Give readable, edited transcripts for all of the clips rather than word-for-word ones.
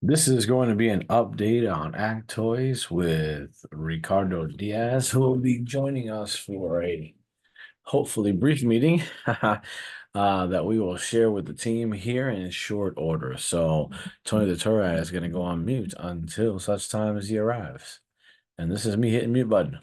This is going to be an update on ACTOYS with Ricardo Diaz, who will be joining us for a hopefully brief meeting that we will share with the team here in short order. So Tony the Torad is going to go on mute until such time as he arrives. And this is me hitting mute button.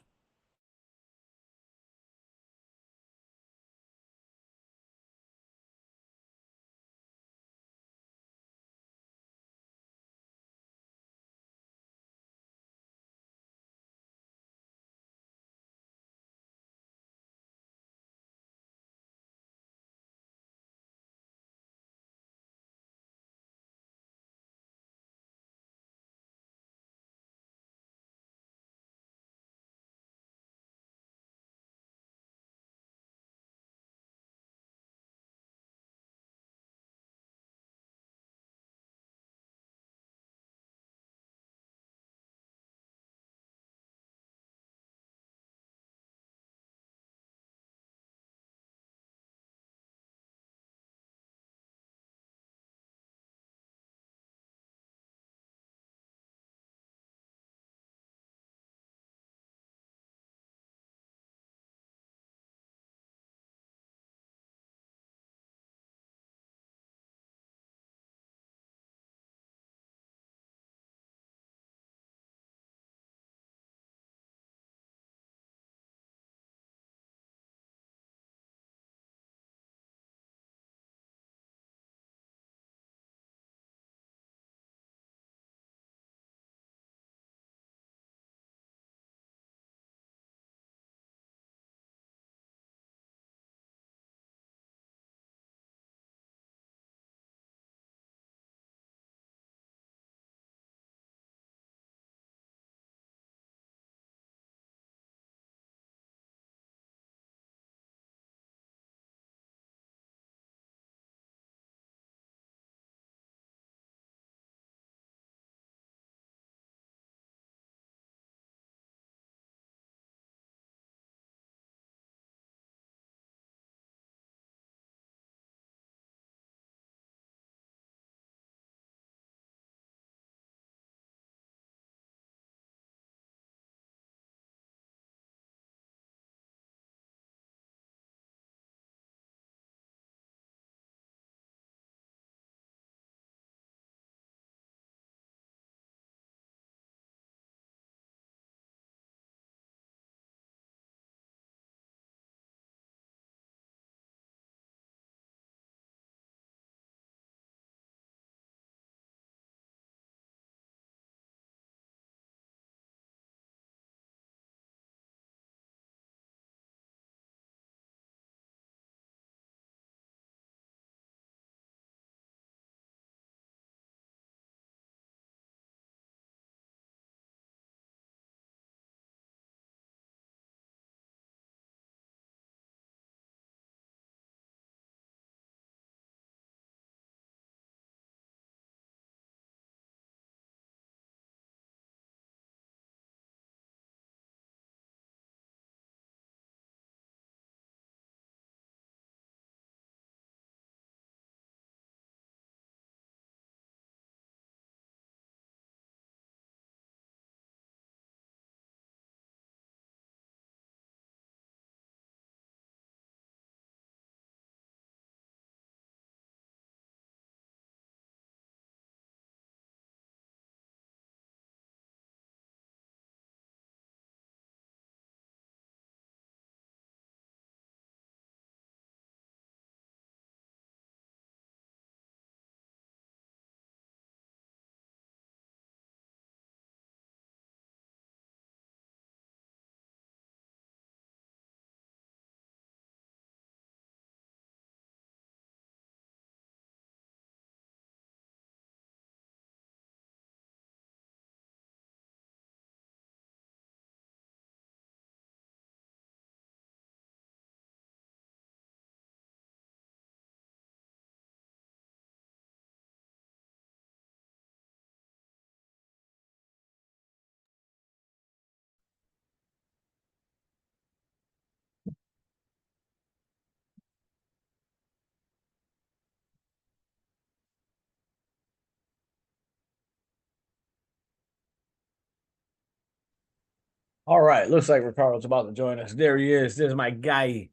All right, looks like Ricardo's about to join us. There he is. There's my guy,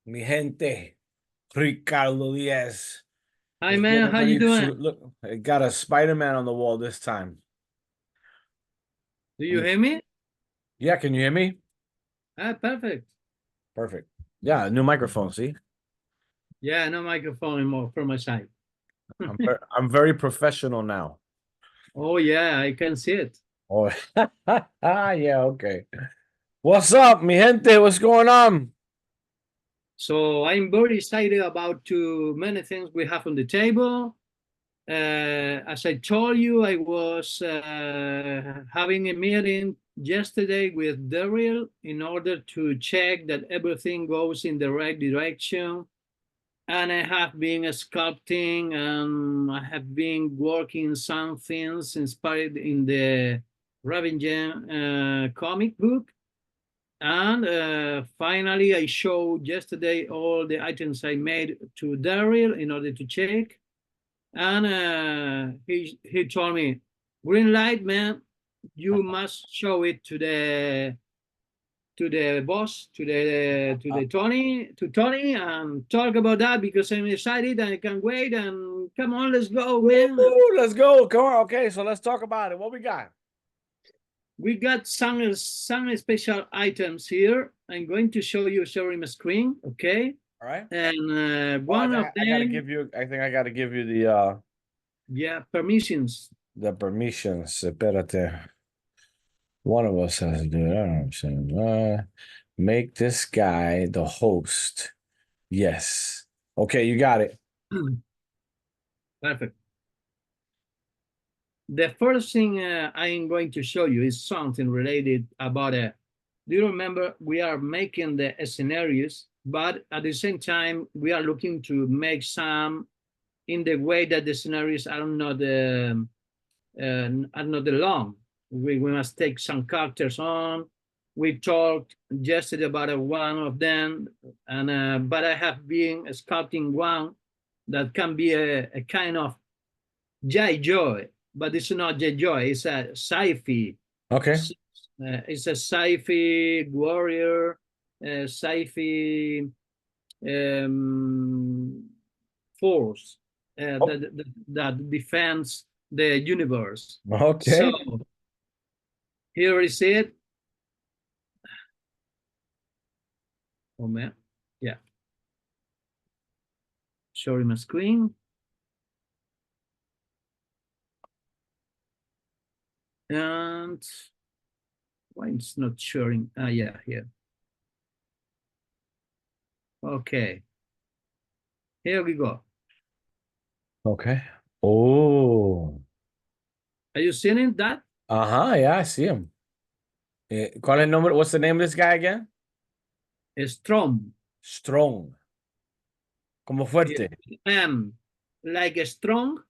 mi gente, Ricardo Diaz. Hi Let's get man, him how you ready doing? to look. I got a Spider-Man on the wall this time. Do you hear me? Yeah, can you hear me? Ah, perfect. Perfect. Yeah, new microphone. See, Yeah, no microphone anymore from my side. I'm very professional now. Oh yeah, I can see it. Oh, yeah. Okay. What's up, mi gente? What's going on? So I'm very excited about too many things we have on the table. As I told you, I was having a meeting yesterday with Daryl in order to check that everything goes in the right direction. And I have been sculpting and I have been working some things inspired in the Raven comic book. And finally, I showed yesterday all the items I made to Daryl in order to check. And he told me, green light, man, you must show it to the boss, to Tony, and talk about that because I'm excited and I can't wait. And come on, let's go, man. Woo, let's go. Come on. Okay, so let's talk about it. What we got? We got some special items here. I'm going to show you sharing my screen, okay? All right. And Oh, one of I gotta them, give you. I think I gotta give you yeah, permissions. the permissions. Espérate. One of us has to do it. I don't know what I'm saying. Make this guy the host. Yes. Okay, you got it. Perfect. The first thing I'm going to show you is something related about a. Do you remember we are making the scenarios, but at the same time we are looking to make some in the way that the scenarios are not long. We must take some characters on. We talked yesterday about one of them, and but I have been sculpting one that can be a kind of J Joy, but it's not J Joy. It's a sci-fi. Okay. It's a sci-fi warrior, sci-fi um, force Oh, that defends the universe. So okay. here is it. Oh man, yeah. Showing my screen. And why it's not showing? Ah, yeah, here. Okay, here we go. Okay. Oh. Are you seeing that? Uh-huh. Yeah, I see him. ¿Cuál es el nombre? What's the name of this guy again? Strom. Strong. Como fuerte. M, like a strong,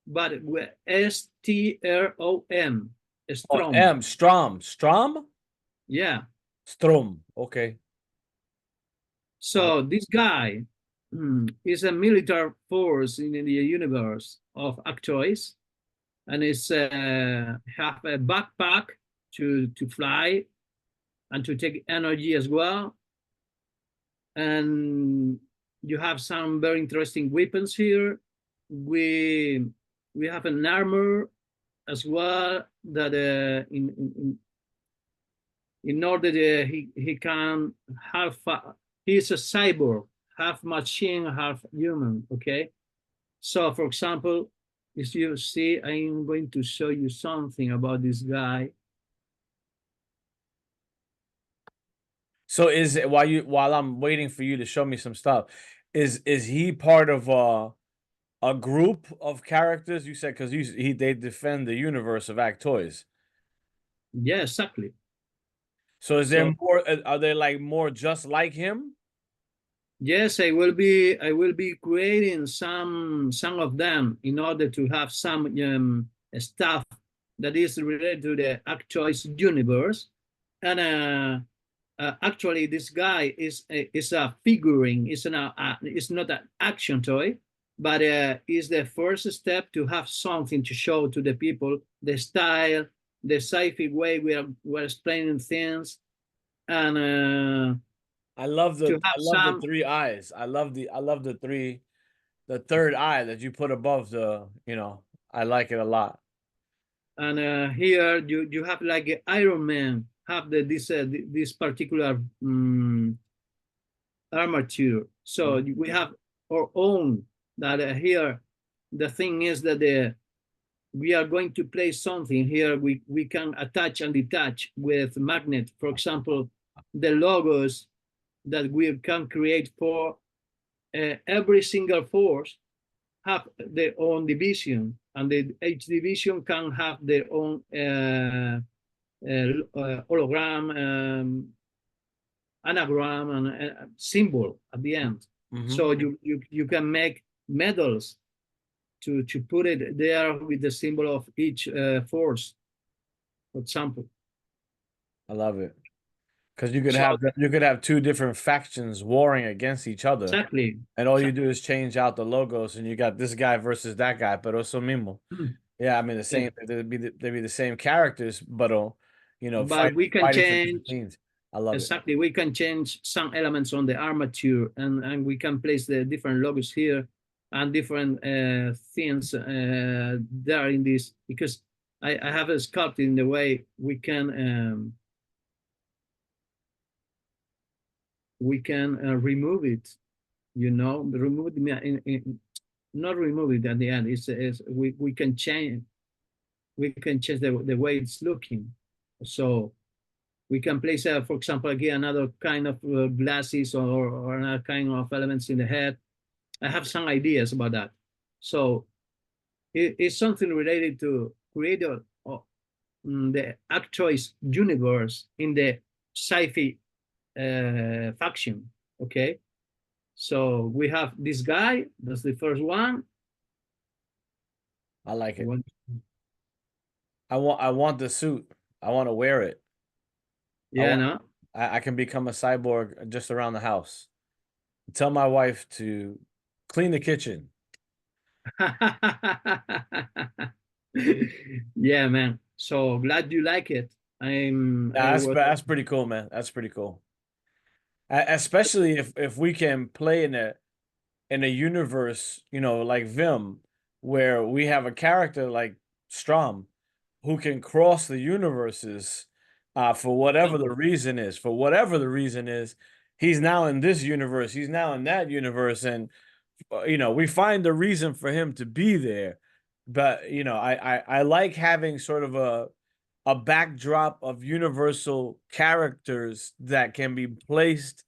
but with Strom. Oh, Strom. M. Strom. Strom? Yeah. Strom. Okay. So this guy is a military force in the universe of ACTOYS, and it's have a backpack to fly and to take energy as well. And you have some very interesting weapons here. We we have an armor as well that in order that he can have he's a cyborg, half machine, half human. Okay, so for example, as you see, I'm going to show you something about this guy. So is it while I'm waiting for you to show me some stuff, is he part of a group of characters? You said because they defend the universe of ACTOYS. Yeah, exactly. So is there So more? Are they like more just like him? yes, I will be creating some of them in order to have some stuff that is related to the ACTOYS universe. And actually, this guy is a figuring. It's not an action toy, but is the first step to have something to show to the people, the style, the sci-fi way we're explaining things, and I love to the have I love the some, three eyes. I love the third eye that you put above the, I like it a lot. and here you have like Iron Man have this particular armature. So Mhm. we have our own that here. The thing is that we are going to place something here. We can attach and detach with magnet. For example, the logos that we can create for every single force have their own division, and each division can have their own hologram, anagram, and symbol at the end. Mhm. So you can make medals to put it there with the symbol of each force, for example. I love it. Because So you could have two different factions warring against each other, exactly, and all you exactly. do is change out the logos, and you got this guy versus that guy, pero eso mismo. Mm. Yeah, I mean the Yeah. same. They'd be the same characters, but But we can fighting for different change, teams. I love it. exactly, we can change some elements on the armature, and we can place the different logos here and different things there in this, because I have a sculpt in the way we can remove it, remove it not remove it at the end. We can change, the way it's looking. So we can place, for example, again, another kind of glasses, or another kind of elements in the head. I have some ideas about that. So it's something related to create the ACTOYS universe in the sci-fi faction. Okay, so we have this guy. That's the first one. I like I it. want, I want the suit. I want to wear it. I yeah, want. no. I can become a cyborg just around the house. Tell my wife to clean the kitchen. Yeah, man. So glad you like it. Yeah, I was that's pretty cool, man. That's pretty cool. Especially if we can play in a universe, like Vim, where we have a character like Strom who can cross the universes for whatever the reason is. For whatever the reason is, he's now in this universe, he's now in that universe, and we find the reason for him to be there. But I like having sort of a backdrop of universal characters that can be placed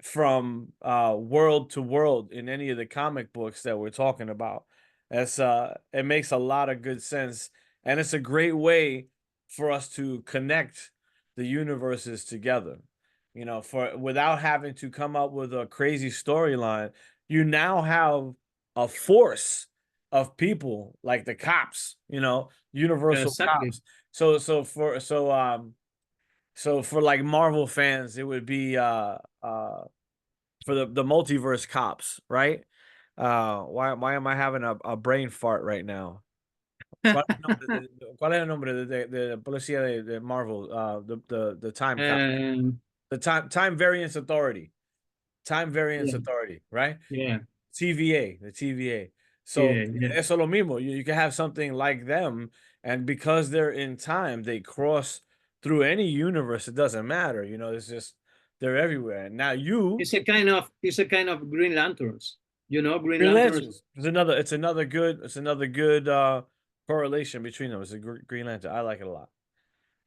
from world to world in any of the comic books that we're talking about. That's it makes a lot of good sense, and it's a great way for us to connect the universes together. For without having to come up with a crazy storyline, you now have a force of people like the cops, universal exactly. cops. So for like Marvel fans, it would be for the multiverse cops, right? Why am I having a brain fart right now? ¿Cuál es el nombre de policía de Marvel? The time cop, Um, the time variance authority, time variance yeah, authority, right? yeah, TVA, the TVA. So yeah, yeah. eso lo mismo. You can have something like them, and because they're in time, they cross through any universe. It doesn't matter. It's just they're everywhere. And now It's a kind of Green Lanterns. Green Green Lanterns. Lanterns. It's another good correlation between them. It's a Green Lantern. I like it a lot.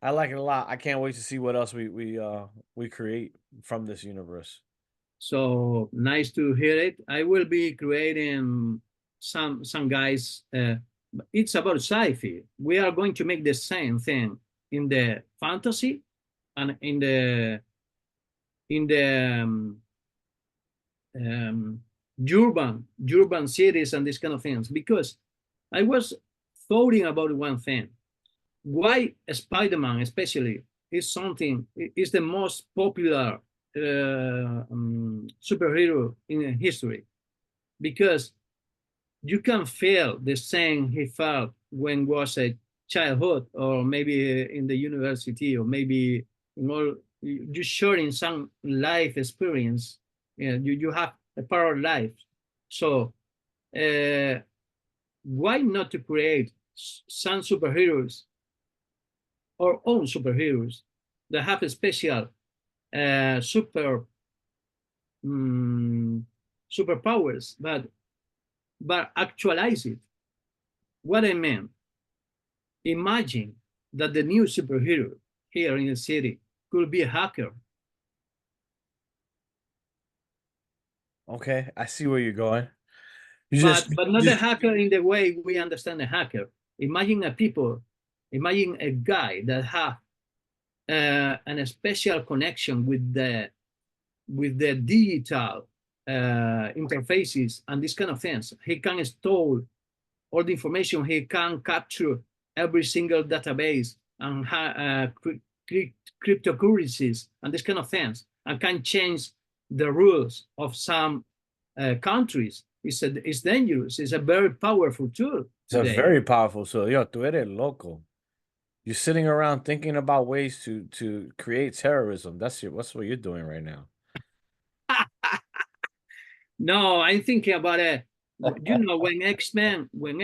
I like it a lot. I can't wait to see what else we create from this universe. So nice to hear it. I will be creating some guys. It's about sci-fi. We are going to make the same thing in the fantasy and in the um, urban cities and these kind of things. Because I was thoughting about one thing: why Spider-Man, especially, is the most popular superhero in history, because you can feel the same he felt when was a childhood, or maybe in the university, or maybe in all, you sharing some life experience. You have a parallel life. So why not to create some superheroes, or own superheroes, that have a special super superpowers, but actualize it. What I mean, imagine that the new superhero here in the city could be a hacker. Okay, I see where you're going. You But not the just hacker in the way we understand a hacker. Imagine a people, imagine a guy that have a special connection with the digital interfaces and this kind of things. He can store all the information. He can capture every single database and cryptocurrencies and this kind of things, and can change the rules of some countries. It's dangerous. It's a very powerful tool it's a today. very powerful. So, yo, tú eres loco. You're sitting around thinking about ways to create terrorism. That's what you're doing right now. No, I'm thinking about it. You know, when X-Men was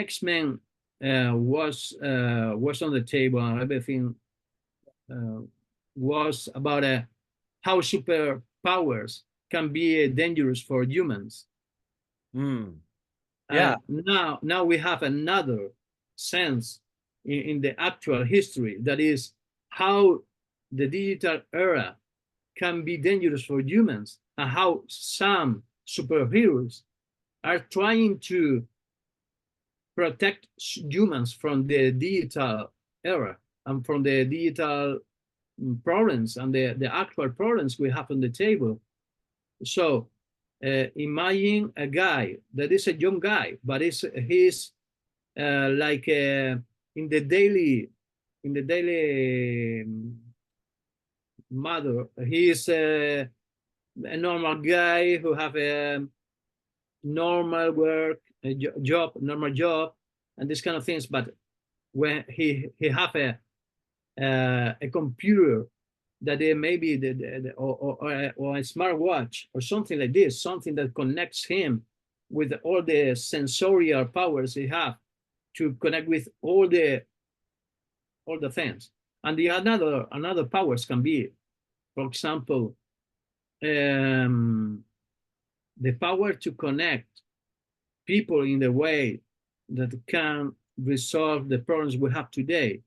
on the table, and everything uh, was about how superpowers can be dangerous for humans. Mm, yeah. Now we have another sense in the actual history, that is how the digital era can be dangerous for humans, and how some superheroes are trying to protect humans from the digital era and from the digital problems and the actual problems we have on the table. So imagine a guy that is a young guy, but he's like in the daily matter. He is a normal guy who have a normal work, a job, normal job, and this kind of things. But when he have a computer that maybe or a smartwatch or something like this, something that connects him with all the sensorial powers he have to connect with all the things. And the another powers can be, for example, the power to connect people in the way that can resolve the problems we have today.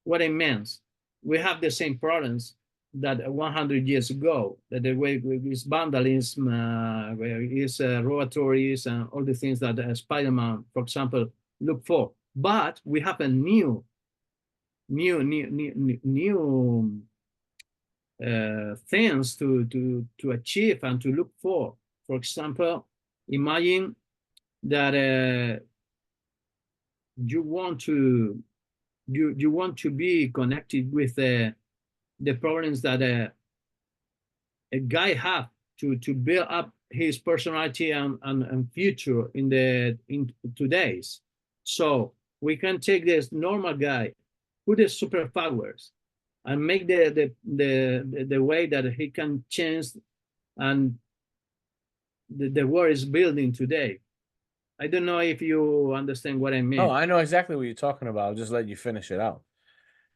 What it means, we have the same problems that 100 years ago, that the way is vandalism, where is robberies and all the things that Spider-Man, for example, look for. But we have a new things to achieve and to look for. For example, imagine that you want to be connected with the problems that a guy have to build up his personality and future in today's. So we can take this normal guy, put his superpowers, and make the way that he can change and the world is building today. I don't know if you understand what I No, mean. I know exactly what you're talking about. I'll just let you finish it out.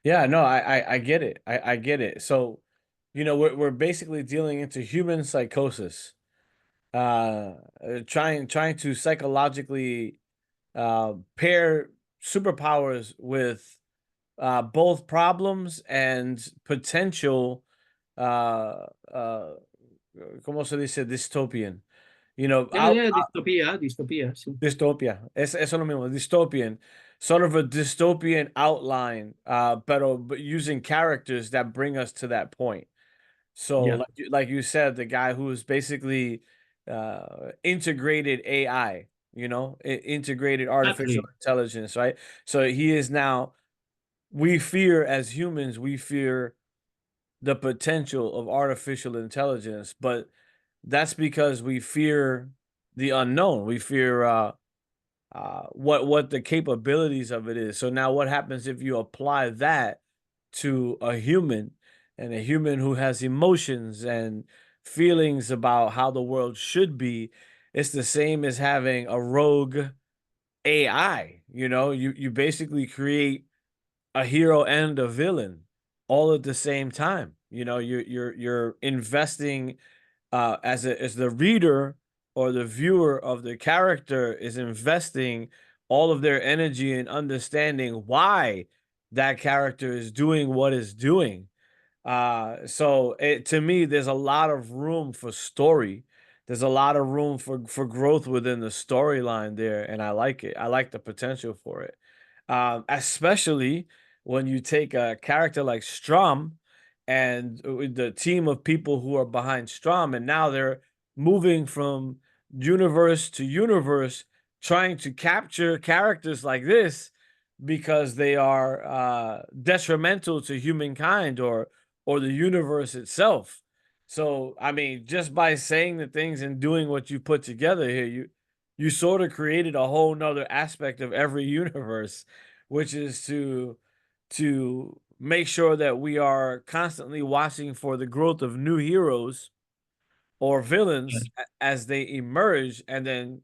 Yeah, no, I get it. I get it. So, we're basically dealing into human psychosis, trying to psychologically pair superpowers with both problems and potential ¿cómo se dice? Dystopian. Yeah, yeah, dystopia. Sí. Dystopia. Eso es lo mismo. Dystopian. Sort of a dystopian outline, but using characters that bring us to that point. So, Yeah, like you said, the guy who's basically integrated AI, integrated artificial exactly. intelligence, right? So he is now, we fear as humans, we fear the potential of artificial intelligence, but that's because we fear the unknown. We fear what the capabilities of it is. So now what happens if you apply that to a human, and a human who has emotions and feelings about how the world should be? It's the same as having a rogue AI. You basically create a hero and a villain all at the same time. You're investing, as the reader or the viewer of the character is investing all of their energy in understanding why that character is doing what it's doing. To me, there's a lot of room for story. There's a lot of room for growth within the storyline there, and I like it. I like the potential for it, especially when you take a character like Strom and with the team of people who are behind Strom, and now they're moving from universe to universe, trying to capture characters like this because they are detrimental to humankind or the universe itself. So, I mean, just by saying the things and doing what you put together here, you sort of created a whole nother aspect of every universe, which is to make sure that we are constantly watching for the growth of new heroes or villains as they emerge, and then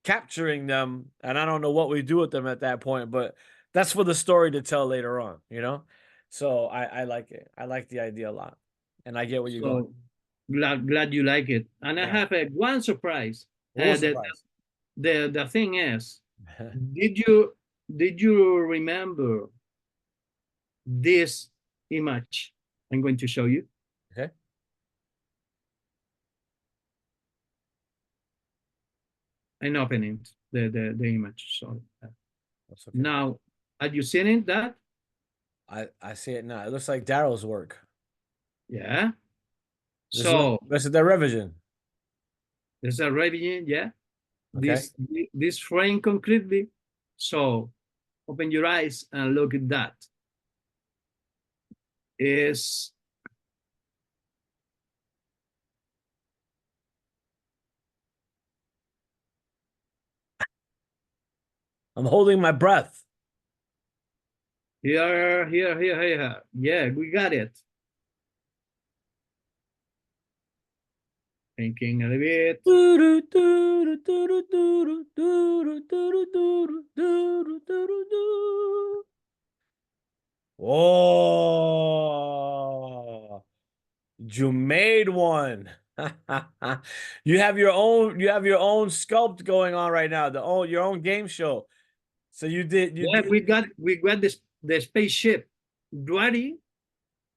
capturing them. And I don't know what we do with them at that point, but that's for the story to tell later on. So I like it. I like the idea a lot, and I get where you're going. So glad you like it. And I Yeah. have one surprise. What was the The price? the thing is, did you remember this image I'm going to show you? Okay. And opening the image. So That's okay. now, have you seen it? That I see it now. It looks like Daryl's work. yeah. This is So this is the revision. there's a revision. Yeah. Okay. This frame completely. So open your eyes and look at that. Is I'm holding my breath. here. Yeah, we got it. Thinking a little bit. Oh, you made one. You have your own sculpt going on right now, your own game show. So you Yeah, did we got this the spaceship ready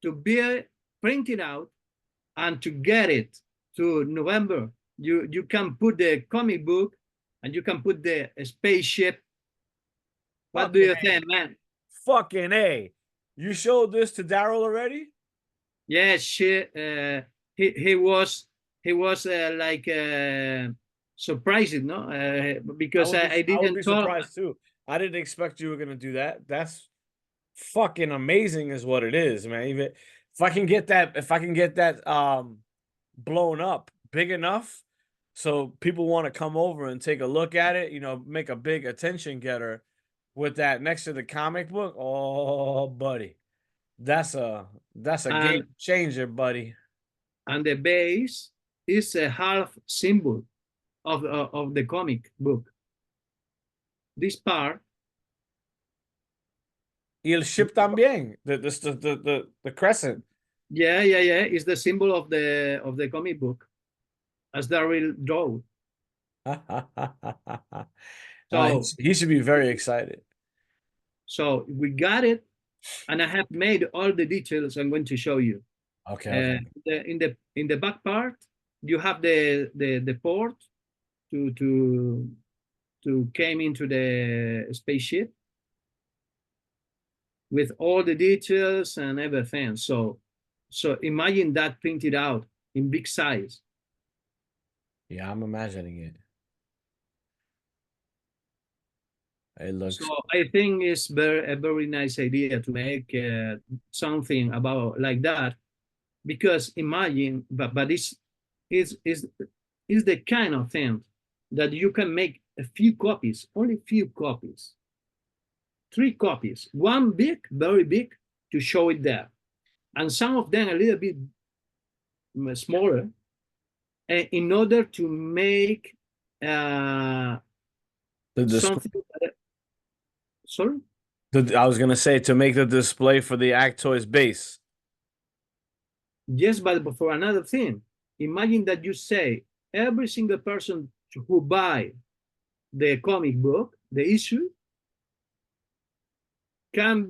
to be printed out and to get it to November. You can put the comic book and you can put the spaceship. What do fucking you A. think, man? Fucking A. You showed this to Daryl already? Yeah, he was like surprised, no? Because I I would be didn't talk. surprised too. I didn't expect you were gonna do that. That's fucking amazing is what it is, man. Even if I can get that blown up big enough so people want to come over and take a look at it, make a big attention getter with that next to the comic book. Oh, buddy. That's a and game changer, buddy. and the base is a half symbol of the comic book. This part, Y el ship también. The crescent. yeah, is the symbol of the comic book as the real draw. He So he should be very excited. so we got it, and I have made all the details I'm going to show you. Okay, Uh, okay. in the back part, you have the port to came into the spaceship with all the details and everything. So imagine that printed out in big size. Yeah, I'm imagining it. It looks So I think it's a very nice idea to make something about like that, because imagine, but it's is the kind of thing that you can make a few copies, only few copies, 3 copies, one big, very big, to show it there, and some of them a little bit smaller, in order to make The display. something. Sorry? I was gonna say to make the display for the ACTOYS base. Yes, but for another thing, imagine that you say every single person who buy the comic book, the issue, could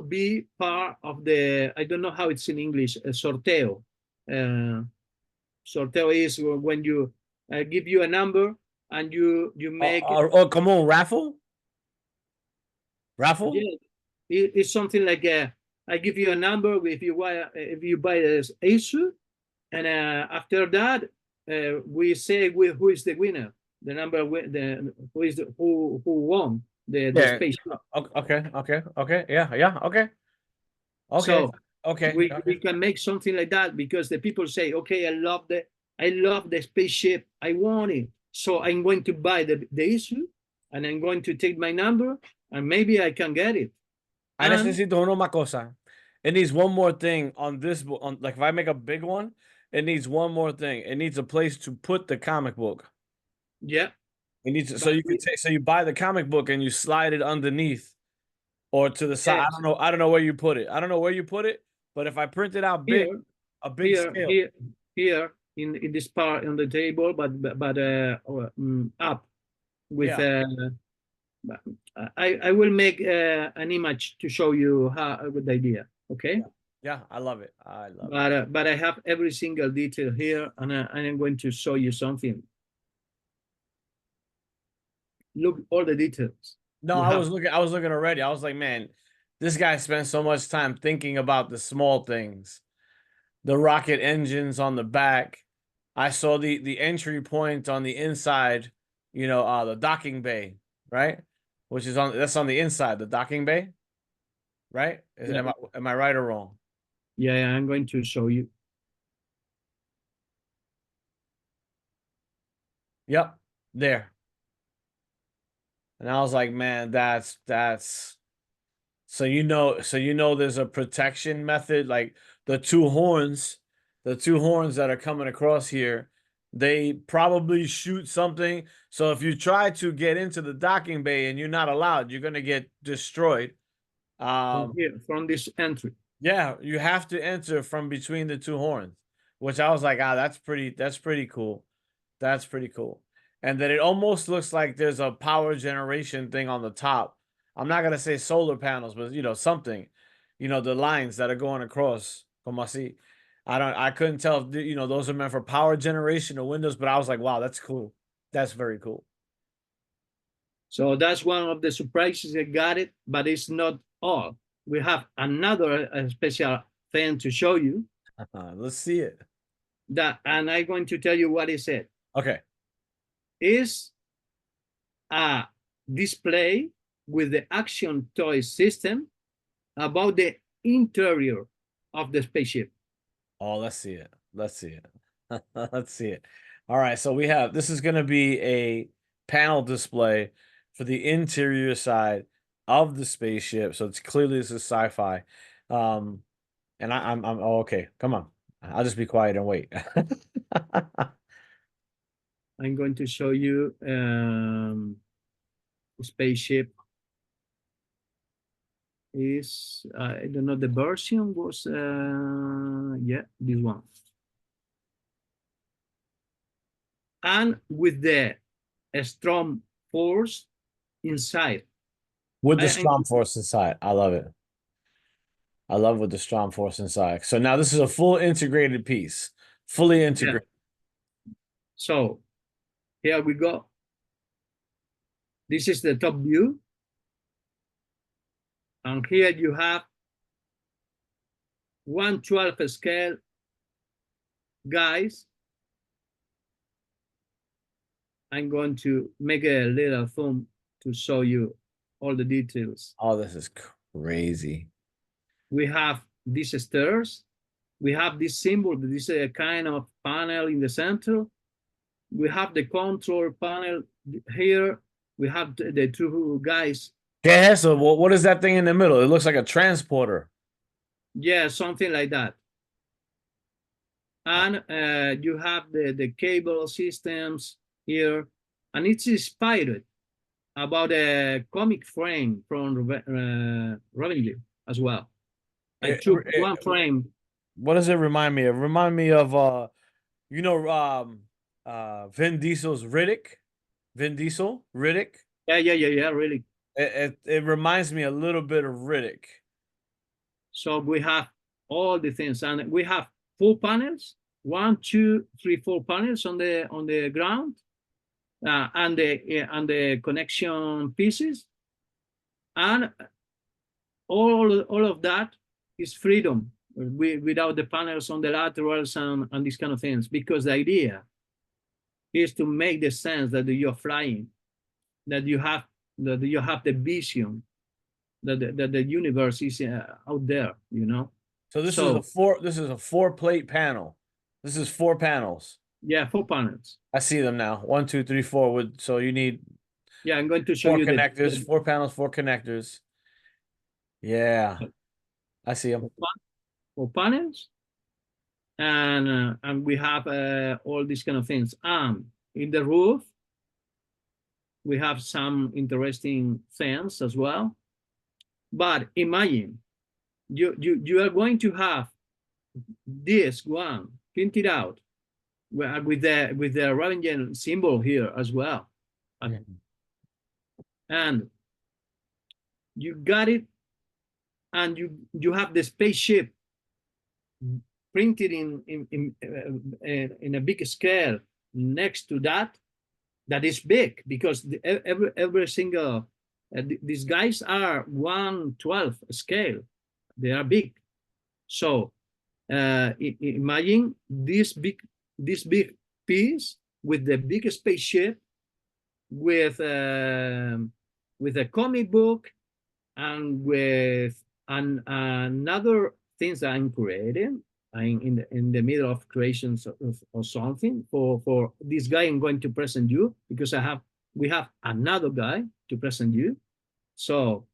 be part of the, I don't know how it's in English, a sorteo. Sorteo is when you give you a number and you make. Come on, raffle? Raffle? Yeah, it's something like I give you a number if you buy this issue, and after that we say who is the winner, the number, who won the Yeah. space. Okay. Yeah. Okay. So Okay. we can make something like that, because the people say, okay, I love the spaceship, I want it, so I'm going to buy the issue, and I'm going to take my number, and maybe I can get it. I necesito una más cosa. It needs one more thing on this book. On, like if I make a big one, it needs one more thing. It needs a place to put the comic book. Yeah. It needs so you can take, so you buy the comic book and you slide it underneath or to the side. Yes. I don't know where you put it. I don't know where you put it, but if I print it out big, a big scale. Here in this part on the table, but up with I will make an image to show you how a good idea. Okay. Yeah, I love it. I love it. But I have every single detail here, and I'm going to show you something. Look, all the details. No, I was looking already. I was like, man, this guy spent so much time thinking about the small things. The rocket engines on the back. I saw the entry point on the inside, the docking bay, right? Which is that's on the inside, the docking bay, right? Am I right or wrong? Yeah, I'm going to show you. Yep, there. And I was like, man, that's so there's a protection method, like the two horns that are coming across here, they probably shoot something. So if you try to get into the docking bay and you're not allowed, you're gonna get destroyed. From here, from this entry. Yeah, you have to enter from between the two horns, which I was like, that's pretty cool. That's pretty cool. And then it almost looks like there's a power generation thing on the top. I'm not gonna say solar panels, but something, the lines that are going across. Como así. I couldn't tell if those are meant for power generation or windows, but I was like, wow, that's cool. That's very cool. So that's one of the surprises I got it, but it's not all. We have another special thing to show you. Let's see it. And I'm going to tell you what is it. Okay. Is a display with the Action Toy system about the interior of the spaceship. Oh, let's see it. Let's see it. Let's see it. All right, so this is going to be a panel display for the interior side of the spaceship. So it's clearly this is sci-fi. And I'm okay. Come on. I'll just be quiet and wait. I'm going to show you spaceship is I don't know, the version was yeah, this one, and with the strong force inside. With the strong force inside. I love it. I love with the strong force inside. So now this is a full integrated piece, fully integrated. Yeah. So here we go. This is the top view. And here you have 1/12 scale guys. I'm going to make a little zoom to show you all the details. Oh, this is crazy. We have these stairs. We have this symbol. This is a kind of panel in the center. We have the control panel here. We have the two guys. Yeah, so what is that thing in the middle? It looks like a transporter. Yeah, something like that. And you have the cable systems here, and it's inspired about a comic frame from Revenue as well. I took one frame. What does it remind me of? Remind me of you know, Vin Diesel's Riddick. Vin Diesel, Riddick. Yeah, really. It reminds me a little bit of Riddick. So we have all the things, and we have 4 panels, 1, 2, 3, 4 panels on the ground, and the connection pieces, and all of that is freedom without the panels on the laterals and these kind of things, because the idea is to make the sense that you're flying, that you have the vision that the universe is out there, you know. So this is a 4 plate panel. This is 4 panels. Yeah, 4 panels. I see them now. 1, 2, 3, 4. So you need Yeah, I'm going to show 4 you connectors, 4 panels, 4 connectors. Yeah, I see them. 4 panels, and we have all these kind of things. In the roof, we have some interesting things as well. But imagine you are going to have this one printed out with the Ravengen symbol here as well, and you got it, and you have the spaceship printed in a big scale next to that is big, because every single these guys are 1/12 scale. They are big. So imagine this big piece with the big spaceship, with a comic book, and with another things that I'm creating. I'm in the middle of creations of something for this guy. I'm going to present you, because we have another guy to present you. So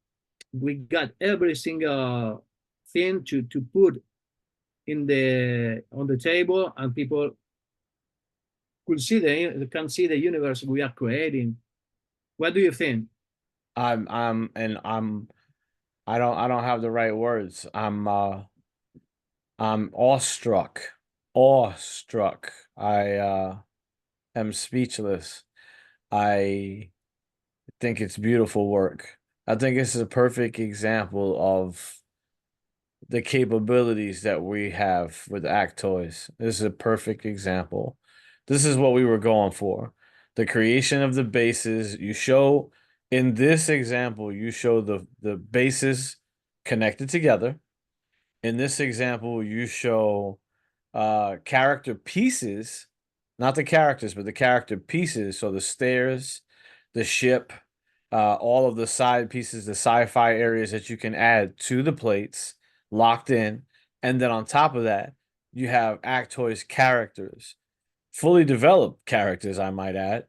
we got every single thing to put on the table, and people can see the universe we are creating. What do you think? I don't have the right words. I'm awestruck. Awestruck. I am speechless. I think it's beautiful work. I think this is a perfect example of the capabilities that we have with ACTOYS. This is a perfect example. This is what we were going for. The creation of the bases. You show in this example, you show the bases connected together. In this example, you show character pieces, not the characters, but the character pieces. So the stairs, the ship, all of the side pieces, the sci-fi areas that you can add to the plates locked in. And then on top of that, you have ACTOYS characters, fully developed characters, I might add,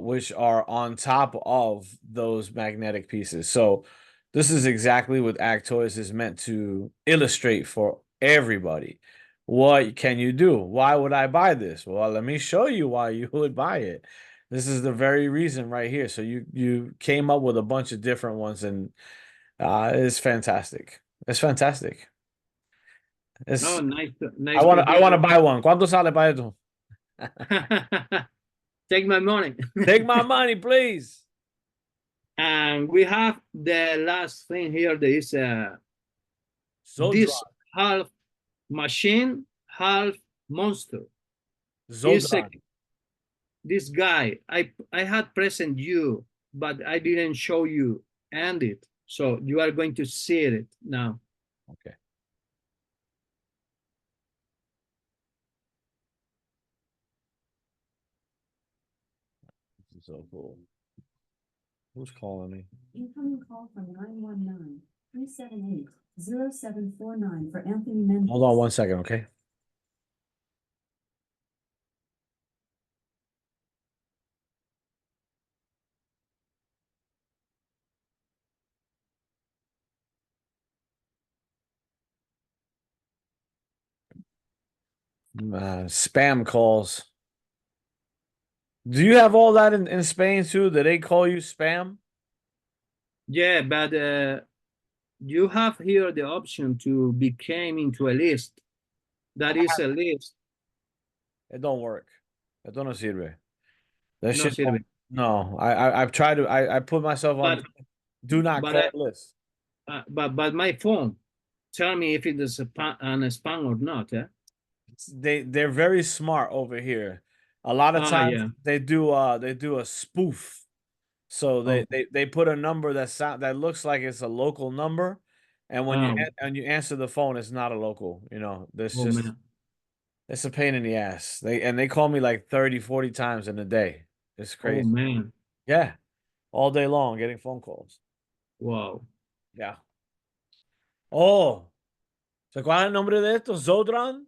which are on top of those magnetic pieces. So this is exactly what ACTOYS is meant to illustrate for everybody. What can you do? Why would I buy this? Well, let me show you why you would buy it. This is the very reason right here. So you came up with a bunch of different ones, and it's fantastic. It's fantastic. Oh, It's nice I want to to buy one. ¿Cuánto sale para esto? hear. Take my money. Take my money, please. And we have the last thing here. There is this Zodron. half machine, half monster. Zodron. This guy, I had present you, but I didn't show you and it. So you are going to see it now. Okay. This is so cool. Who's calling me? Incoming call from 919-378-0749 for Anthony Mendez. Hold on 1 second, okay? Spam calls. Do you have all that in Spain too? Do they call you spam? Yeah, but you have here the option to become into a list. That is a list. It don't work. It don't sirve. That No shit sirve. don't. No, I've tried to. I put myself on But do not but call list. but my phone tell me if it is an spam or not. Yeah. They're very smart over here. A lot of Ah, times yeah. they do a spoof. So Oh, they put a number that looks like it's a local number, and when oh, you answer the phone, it's not a local. There's oh just man. it's a pain in the ass. They call me like 30, 40 times in a day. It's Oh crazy. man. Yeah, all day long getting phone calls. Wow. Yeah. Oh, ¿se cuál es el nombre de esto? Zodran?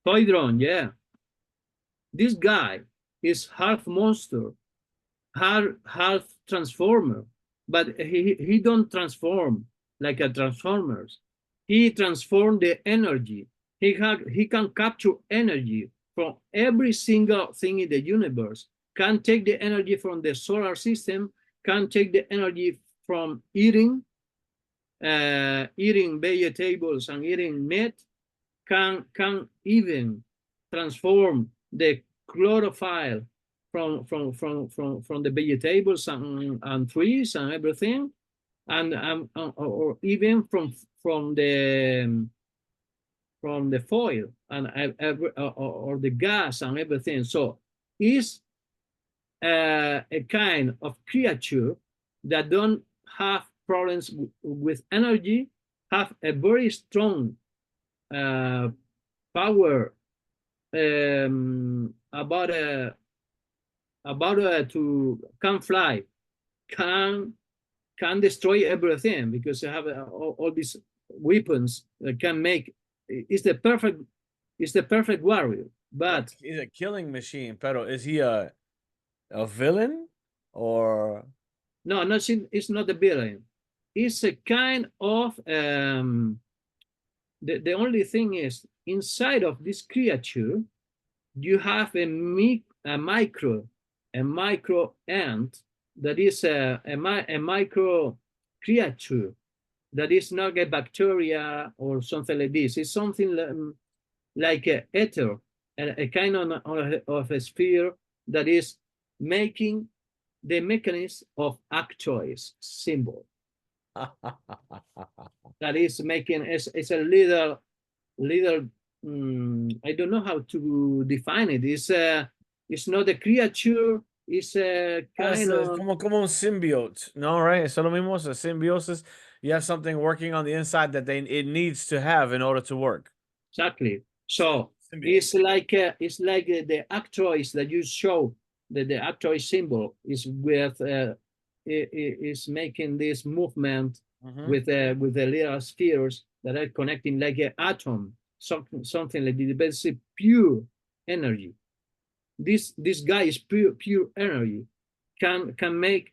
Toydron, yeah. This guy is half monster, half transformer, but he don't transform like a transformers. He transform the energy. He can capture energy from every single thing in the universe. Can take the energy from the solar system. Can take the energy from eating vegetables and eating meat. Can even transform the chlorophyll from the vegetables and trees and everything, and or even from the foil and or the gas and everything. So is a kind of creature that don't have problems with energy, have a very strong power about to can fly, can destroy everything because they have all these weapons that can make. It's the perfect warrior. But He's a killing machine, pero is he a villain or no, it's not a villain. It's a kind of the only thing is inside of this creature you have a micro ant that is a micro creature that is not a bacteria or something like this. It's something like a ether, a kind of a sphere that is making the mechanism of ACTOYS symbol. That is making it's a little I don't know how to define it. It's not a creature. It's a kind Es of como un symbiote, no, right? Eso es lo mismo, es a symbiosis. You have something working on the inside that it needs to have in order to work. exactly. So Symbiote. it's like the ACTOYS that you show that the ACTOYS symbol is with is making this movement with the little spheres that are connecting like an atom, something like this. But it's a pure energy. This guy is pure energy. Can make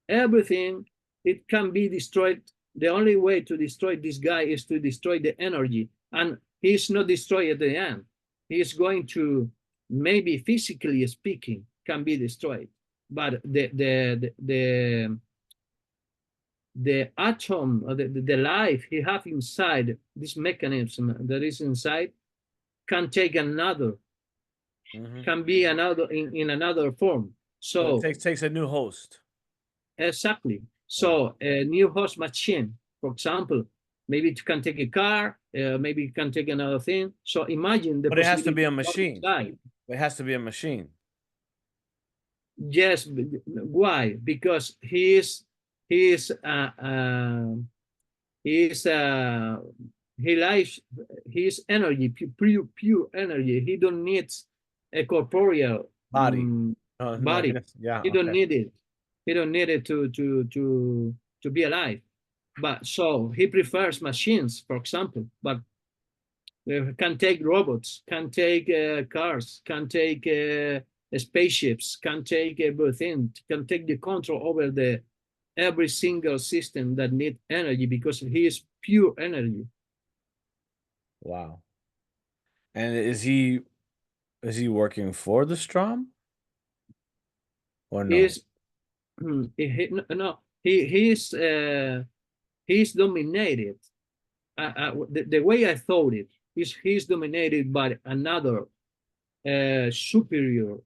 everything. It can be destroyed. The only way to destroy this guy is to destroy the energy, and he's not destroyed at the end. He's going to, maybe physically speaking, can be destroyed, but the atom, the life he have inside this mechanism that is inside can take another, can be another in another form. So it takes a new host. exactly. So a new host machine, for example, maybe it can take a car, maybe it can take another thing. So imagine the But it has to be a possibility. machine. It has to be a machine. Yes. Why? Because he is he likes his energy, pure energy. He don't need a corporeal Body. No, body. yeah, He don't okay. need it. He don't need it to be alive. But so he prefers machines, for example. But can take robots, can take cars, can take spaceships, can take everything, can take the control over the every single system that need energy because he is pure energy. Wow. And is he working for the Strom or no? He's no, he's dominated. The way I thought it is he's dominated by another superior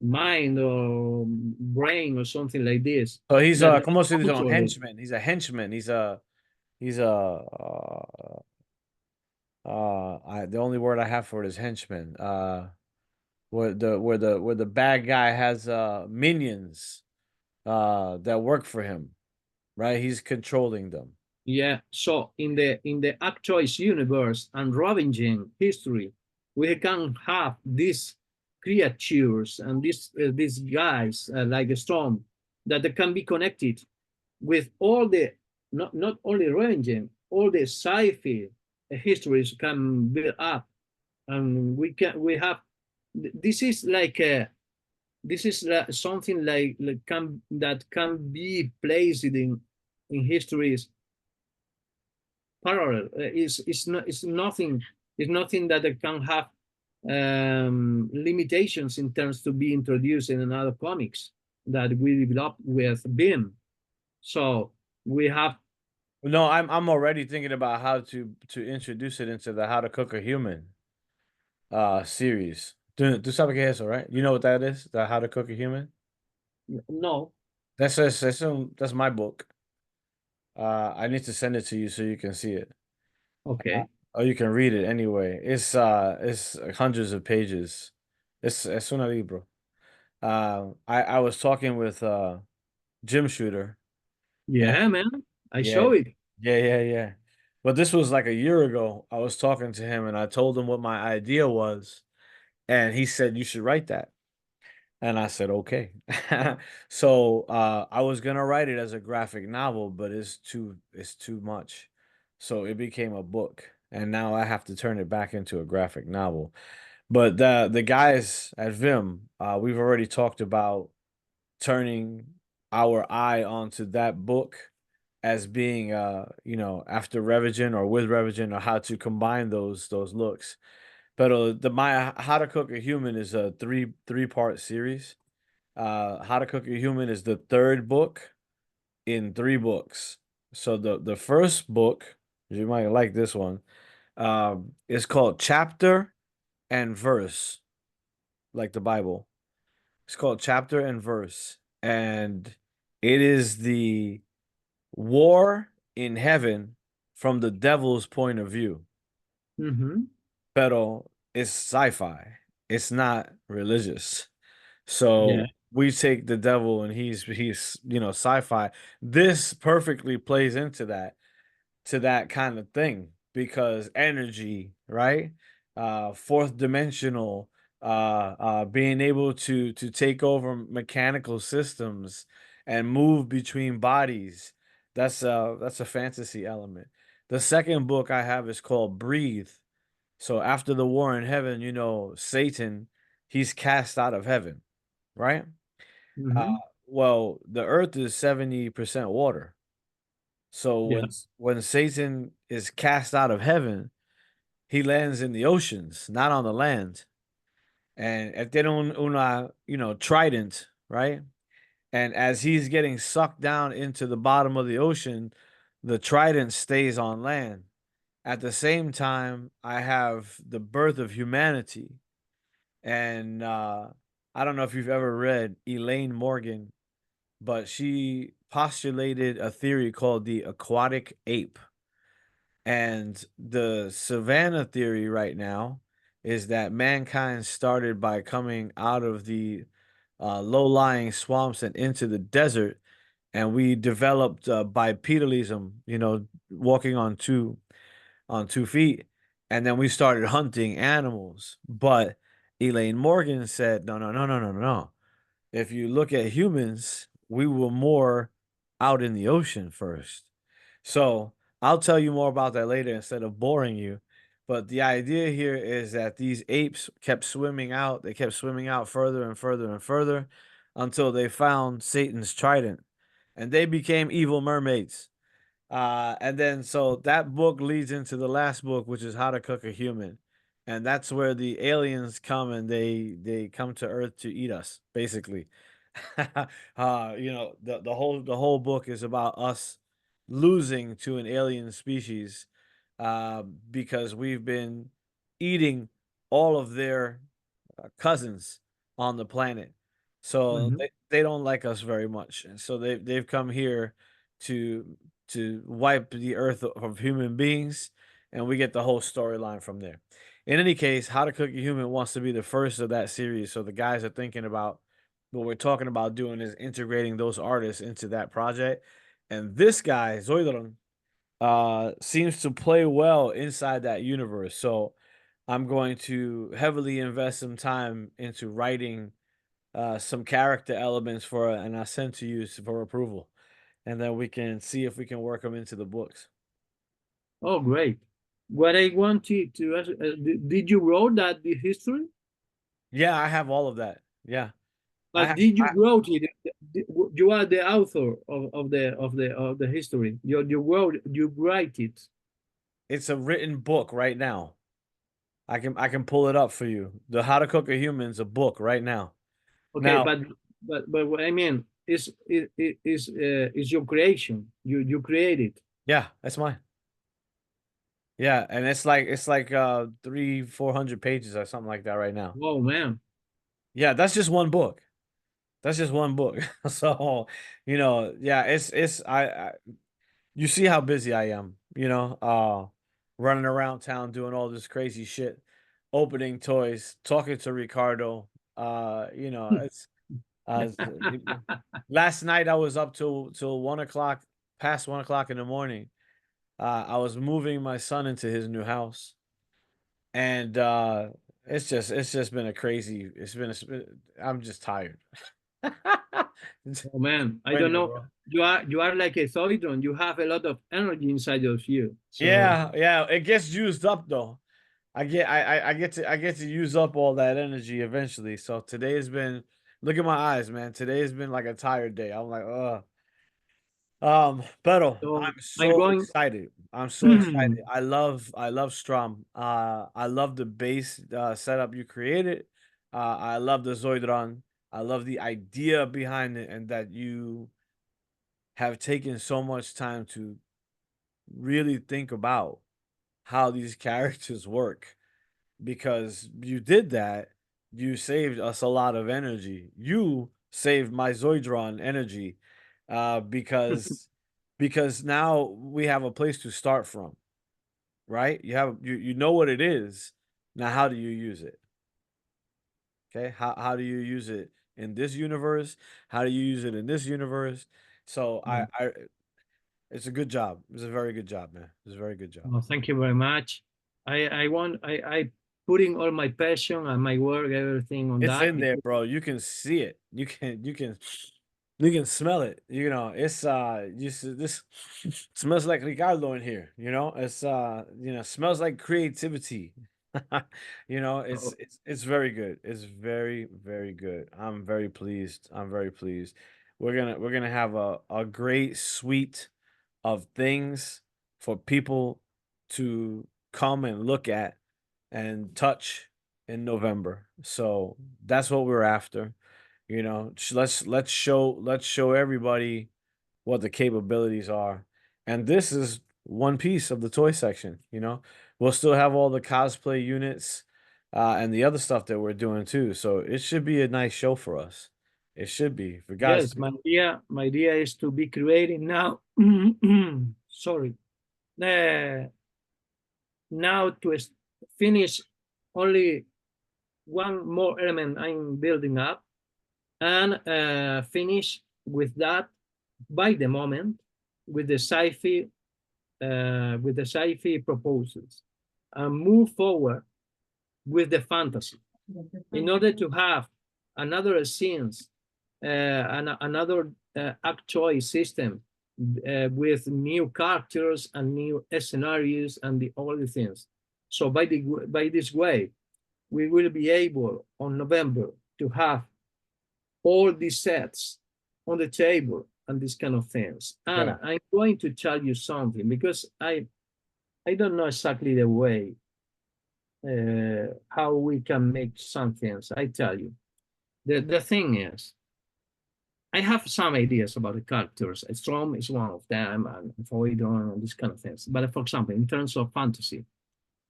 mind or brain or something like this. So he's That ¿cómo se dice? Un control it. henchman. He's a henchman. He's a the only word I have for it is henchman. Where the bad guy has minions that work for him, right? He's controlling them. Yeah. So in the ACTOYS universe and ravaging history, we can have these creatures and these guys like a storm that can be connected with all the not only ravaging, all the sci-fi histories can build up, and we have this is like a this is something like can that can be placed in histories parallel. It's nothing that it can have limitations in terms to be introduced in another comics that we developed with BIM. So we have No, I'm already thinking about how to introduce it into the How to Cook a Human series. ¿Tú sabes qué es eso, right? You know what that is? The How to Cook a Human? no. That's my book. I need to send it to you so you can see it. Okay. Or you can read it anyway. It's hundreds of pages. Es un libro. I was talking with Jim Shooter. And Yeah, man. I yeah, show it. yeah. But this was like a year ago. I was talking to him and I told him what my idea was, and he said you should write that. And I said, okay. So I was gonna write it as a graphic novel, but it's too much. So it became a book. And now I have to turn it back into a graphic novel. But the guys at Vim, we've already talked about turning our eye onto that book as being after Revigen or with Revigen or how to combine those looks. But the my How to Cook a Human is a three-part series. How to Cook a Human is the third book in three books. So the first book, you might like this one, is called Chapter and Verse, like the Bible. It's called Chapter and Verse, and it is the war in heaven from the devil's point of view. Mm-hmm. Pero it's sci-fi. It's not religious. Yeah. So we take the devil and he's sci-fi. This perfectly plays into that to that kind of thing because energy, right? Fourth dimensional, being able to take over mechanical systems and move between bodies. That's a fantasy element. The second book I have is called Breathe. So after the war in heaven, Satan, he's cast out of heaven, right? Uh, Mm-hmm. well, the earth is 70% water. So Yeah. when Satan is cast out of heaven, he lands in the oceans, not on the land. And if they don't una, trident, right? And as he's getting sucked down into the bottom of the ocean, the trident stays on land. At the same time, I have the birth of humanity. And I don't know if you've ever read Elaine Morgan, but she postulated a theory called the aquatic ape. And the savannah theory right now is that mankind started by coming out of the low-lying swamps and into the desert, and we developed bipedalism, walking on two feet, and then we started hunting animals. But Elaine Morgan said, no, no, no, no, no, no. If you look at humans, we were more out in the ocean first. So I'll tell you more about that later instead of boring you. But the idea here is that these apes kept swimming out. They kept swimming out further and further and further until they found Satan's trident. And they became evil mermaids. And then so that book leads into the last book, which is How to Cook a Human. And that's where the aliens come and they come to Earth to eat us, basically. You know, the whole book is about us losing to an alien species, because we've been eating all of their cousins on the planet. So Mhm. they don't like us very much. And so they've come here to wipe the earth of human beings, and we get the whole storyline from there. In any case, How to Cook a Human wants to be the first of that series. So the guys are thinking about what we're talking about doing is integrating those artists into that project. And this guy, Zoidron, seems to play well inside that universe. So I'm going to heavily invest some time into writing some character elements for it, and I send to you for approval, and then we can see if we can work them into the books. Oh, great. What I wanted to ask, did you wrote that the history? Yeah, I have all of that. Yeah, I But have. did you wrote it? You are the author of the history. You write it. It's a written book right now. I can pull it up for you. The How to Cook a Human's a book right now. Okay, Now, but what I mean is your creation. You create it. yeah, that's mine. Yeah, and it's like 300-400 pages or something like that right now. Oh man. Yeah, that's just one book. That's just one book. So, you know, yeah, it's I you see how busy I am, you know, running around town doing all this crazy shit, opening toys, talking to Ricardo. You know, last night I was up till 1 o'clock, past 1 o'clock in the morning. I was moving my son into his new house, and it's just been a crazy. I'm just tired. It's Oh man, I don't radio, know. bro. You are like a Zoidron. You have a lot of energy inside of you. So Yeah, yeah, it gets used up though. I get to use up all that energy eventually. So today has been, look at my eyes, man. Today has been like a tired day. I'm like, Pero so I'm I'm so going. excited. I'm so excited. I love Strum. I love the bass setup you created. I love the Zoidron. I love the idea behind it, and that you have taken so much time to really think about how these characters work, because you did that. You saved us a lot of energy. You saved my Zoidron energy, because now we have a place to start from, right? You know what it is. Now how do you use it? Okay? How do you use it in this universe? How do you use it in this universe? So I it's a good job. It's a very good job, man. It's a very good job. Well, thank you very much. I putting all my passion and my work, everything on It's that in there, because bro. You can see it. You can smell it. You know, it's this smells like Ricardo in here, you know? It's smells like creativity. You know, it's oh, it's it's very good. It's very, very good. I'm very pleased. I'm very pleased. We're gonna have a great suite of things for people to come and look at and touch in November. So that's what we're after. You know, let's show everybody what the capabilities are. And this is one piece of the toy section, you know. We'll still have all the cosplay units and the other stuff that we're doing too. So it should be a nice show for us. It should be. For guys, yes, my idea is to be creating now. Sorry. Uh, Now to finish only one more element I'm building up and finish with that by the moment with the sci-fi proposals and move forward with the fantasy in order to have another scenes and another ACTOYS system with new characters and new scenarios and all the things. So by this way, we will be able on November to have all these sets on the table and these kind of things. And Yeah. I'm going to tell you something because I don't know exactly the way how we can make some things. I tell you, the thing is, I have some ideas about the characters. Strom is one of them, and Voidon, and these kind of things. But for example, in terms of fantasy,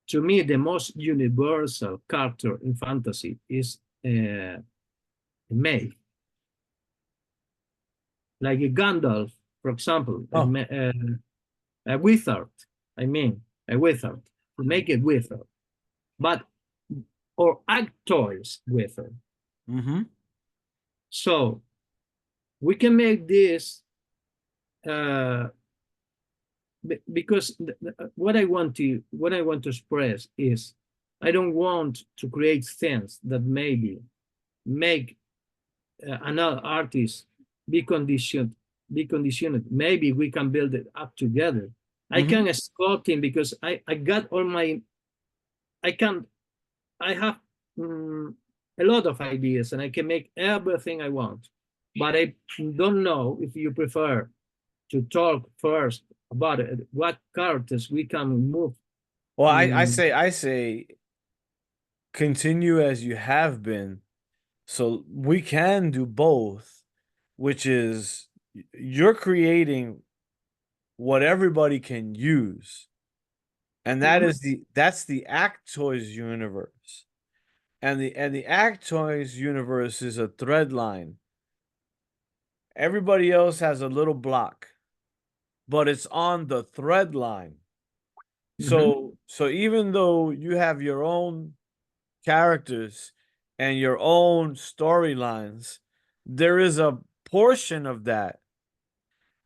to me, the most universal character in fantasy is May, like a Gandalf, for example, Oh. a wizard. I mean, a wizard to make it wizard, but or ACTOYS wizard. Mm-hmm. So we can make this because what I want to express is I don't want to create things that maybe make another artist be conditioned. Maybe we can build it up together. I Mhm. can sculpt him because I got all my I have a lot of ideas and I can make everything I want. But I don't know if you prefer to talk first about it, what characters we can move. Well, I say continue as you have been. So we can do both, which is you're creating what everybody can use. And that's the ACTOYS universe. And the ACTOYS universe is a thread line. Everybody else has a little block, but it's on the thread line. So even though you have your own characters and your own storylines, there is a portion of that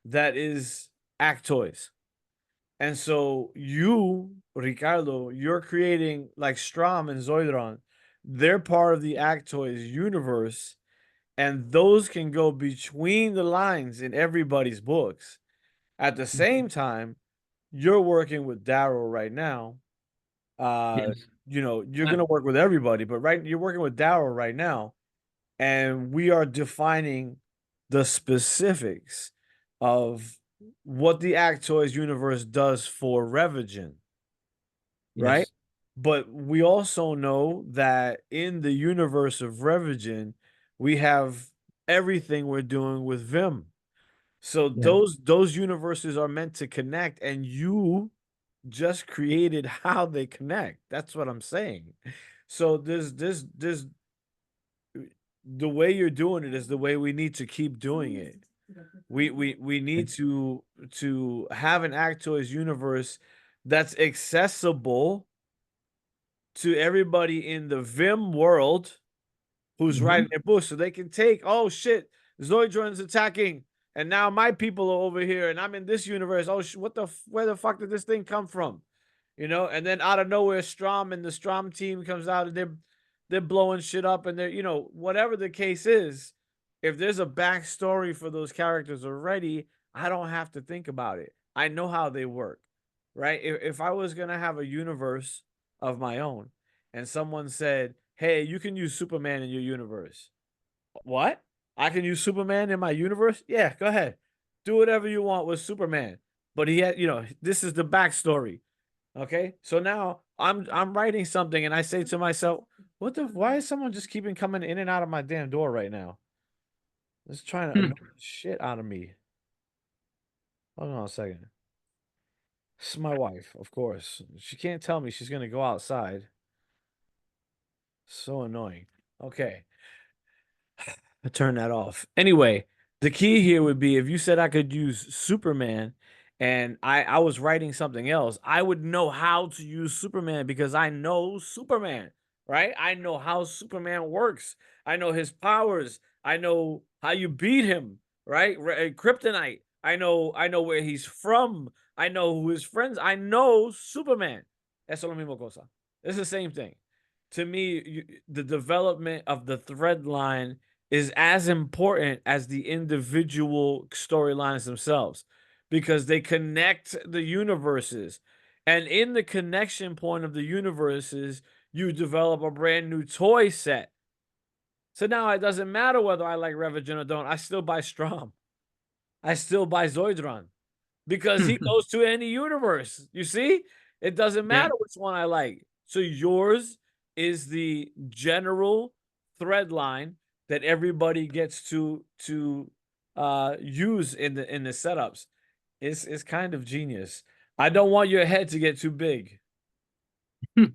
that is ACTOYS. And so you, Ricardo, you're creating like Strom and Zoidron. They're part of the ACTOYS universe, and those can go between the lines in everybody's books. At the same time, you're working with Daryl right now. Yes. You're gonna work with everybody, but you're working with Daryl right now, and we are defining the specifics of what the ACTOYS universe does for Revigen, right? Yes. But we also know that in the universe of Revigen, we have everything we're doing with Vim. So Yeah. those universes are meant to connect, and you just created how they connect. That's what I'm saying. So there's the way you're doing it is the way we need to keep doing it. We need to have an ACTOYS universe that's accessible to everybody in the Vim world who's writing their books, so they can take, oh shit, Zoidron's attacking, and now my people are over here, and I'm in this universe. Oh, where the fuck did this thing come from? And then out of nowhere, Strom and the Strom team comes out, and they're blowing shit up, and whatever the case is, if there's a backstory for those characters already, I don't have to think about it. I know how they work, right? If I was gonna have a universe of my own, and someone said, "Hey, you can use Superman in your universe." What? I can use Superman in my universe? Yeah, go ahead. Do whatever you want with Superman. But he had, this is the backstory. Okay? So now I'm writing something and I say to myself, why is someone just keeping coming in and out of my damn door right now? It's trying to annoy the shit out of me. Hold on a second. This is my wife, of course. She can't tell me she's gonna go outside. So annoying. Okay. I turn that off. Anyway, the key here would be if you said I could use Superman and I was writing something else, I would know how to use Superman because I know Superman, right? I know how Superman works. I know his powers. I know how you beat him, right? Kryptonite. I know where he's from. I know who his friends. I know Superman. Eso es lo mismo cosa. It's the same thing. To me, the development of the thread line is as important as the individual storylines themselves because they connect the universes. And in the connection point of the universes, you develop a brand new toy set. So now it doesn't matter whether I like Revigen or don't, I still buy Strom. I still buy Zoidron because he goes to any universe. You see, it doesn't Yeah. matter which one I like. So yours is the general thread line that everybody gets to use in the setups. It's kind of genius. I don't want your head to get too big and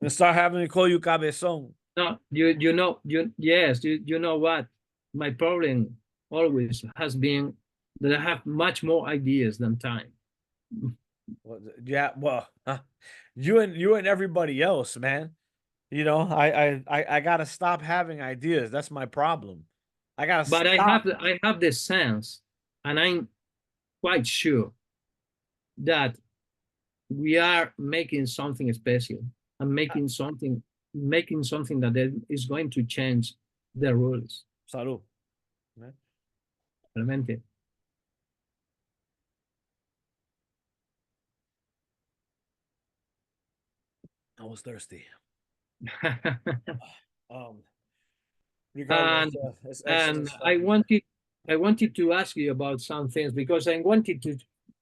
start having to call you cabezón. No, you know what? My problem always has been that I have much more ideas than time. Well, yeah, well, you and everybody else, man. You know, I gotta stop having ideas. That's my problem. I gotta But stop. I have the sense, and I'm quite sure that we are making something special and making something that is going to change the rules. Salud. Man. Realmente. I was thirsty. Um, and regardless, it's excellent and stuff. I wanted to ask you about some things because I wanted to.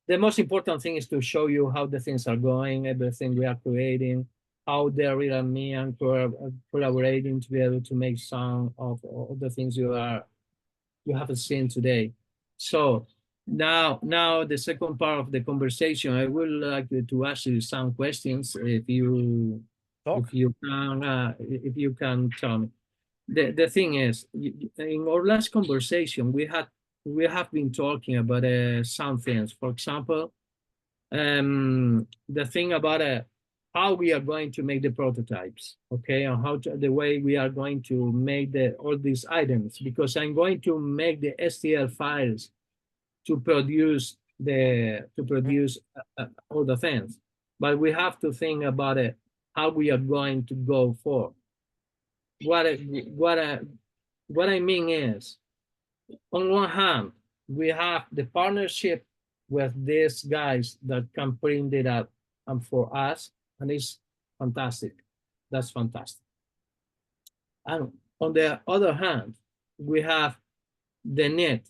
The most important thing is to show you how the things are going, everything we are creating, how Daryl and me are collaborating to be able to make some of all the things you have seen today. So now the second part of the conversation, I would like to ask you some questions if you Talk. if you can tell me. The thing is, in our last conversation, we have been talking about some things. For example, the thing about how we are going to make the prototypes, okay, and the way we are going to make all these items, because I'm going to make the STL files to produce all the things, but we have to think about how we are going to go for. What I mean is, on one hand, we have the partnership with these guys that can print it out and for us, and it's fantastic. That's fantastic. And on the other hand, we have the need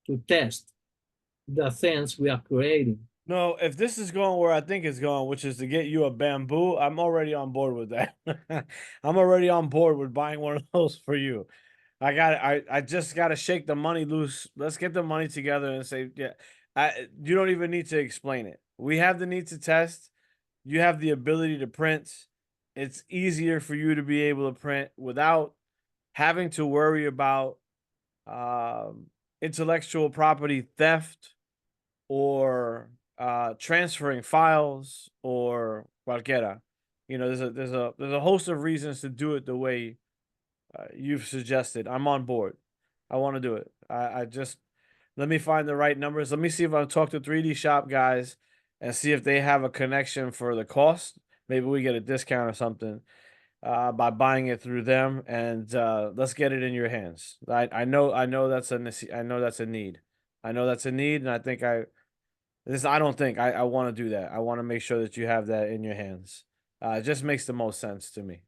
to test the things we are creating. No, if this is going where I think it's going, which is to get you a bamboo, I'm already on board with that. I'm already on board with buying one of those for you. I just gotta shake the money loose. Let's get the money together and say, yeah, you don't even need to explain it. We have the need to test. You have the ability to print. It's easier for you to be able to print without having to worry about intellectual property theft or transferring files or cualquiera. You know, there's a host of reasons to do it the way you've suggested. I'm on board. I want to do it. I just let me find the right numbers. Let me see if I talk to 3D Shop guys and see if they have a connection for the cost. Maybe we get a discount or something by buying it through them, and let's get it in your hands. I know that's a I know that's a need. I know that's a need, and I think I don't think I want to do that. I want to make sure that you have that in your hands. It just makes the most sense to me.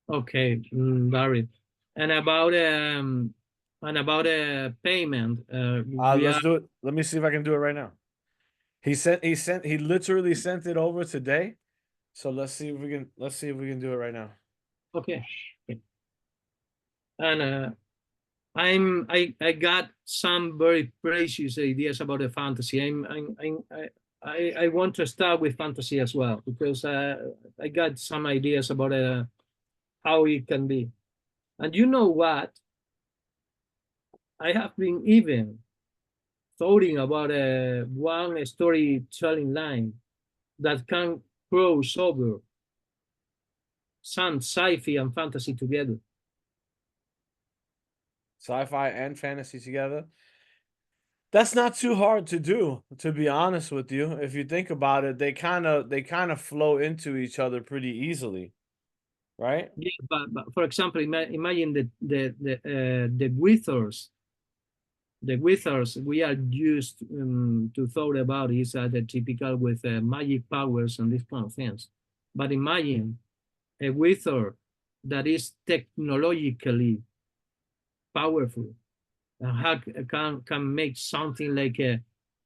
Okay, Barry. And about payment, Let's do it. Let me see if I can do it right now. He literally sent it over today. So let's see if we can do it right now. okay. And I got some very precious ideas about the fantasy. I want to start with fantasy as well, because I got some ideas about how it can be. And you know what? I have been even thoughting about one storytelling line that can cross over some sci-fi and fantasy together. Sci-fi and fantasy together. That's not too hard to do, to be honest with you. If you think about it, they kind of flow into each other pretty easily, right? Yeah, but for example, imagine the withers. The withers we are used to thought about is the typical with magic powers and these kind of things. But imagine a wither that is technologically powerful how can make something like a,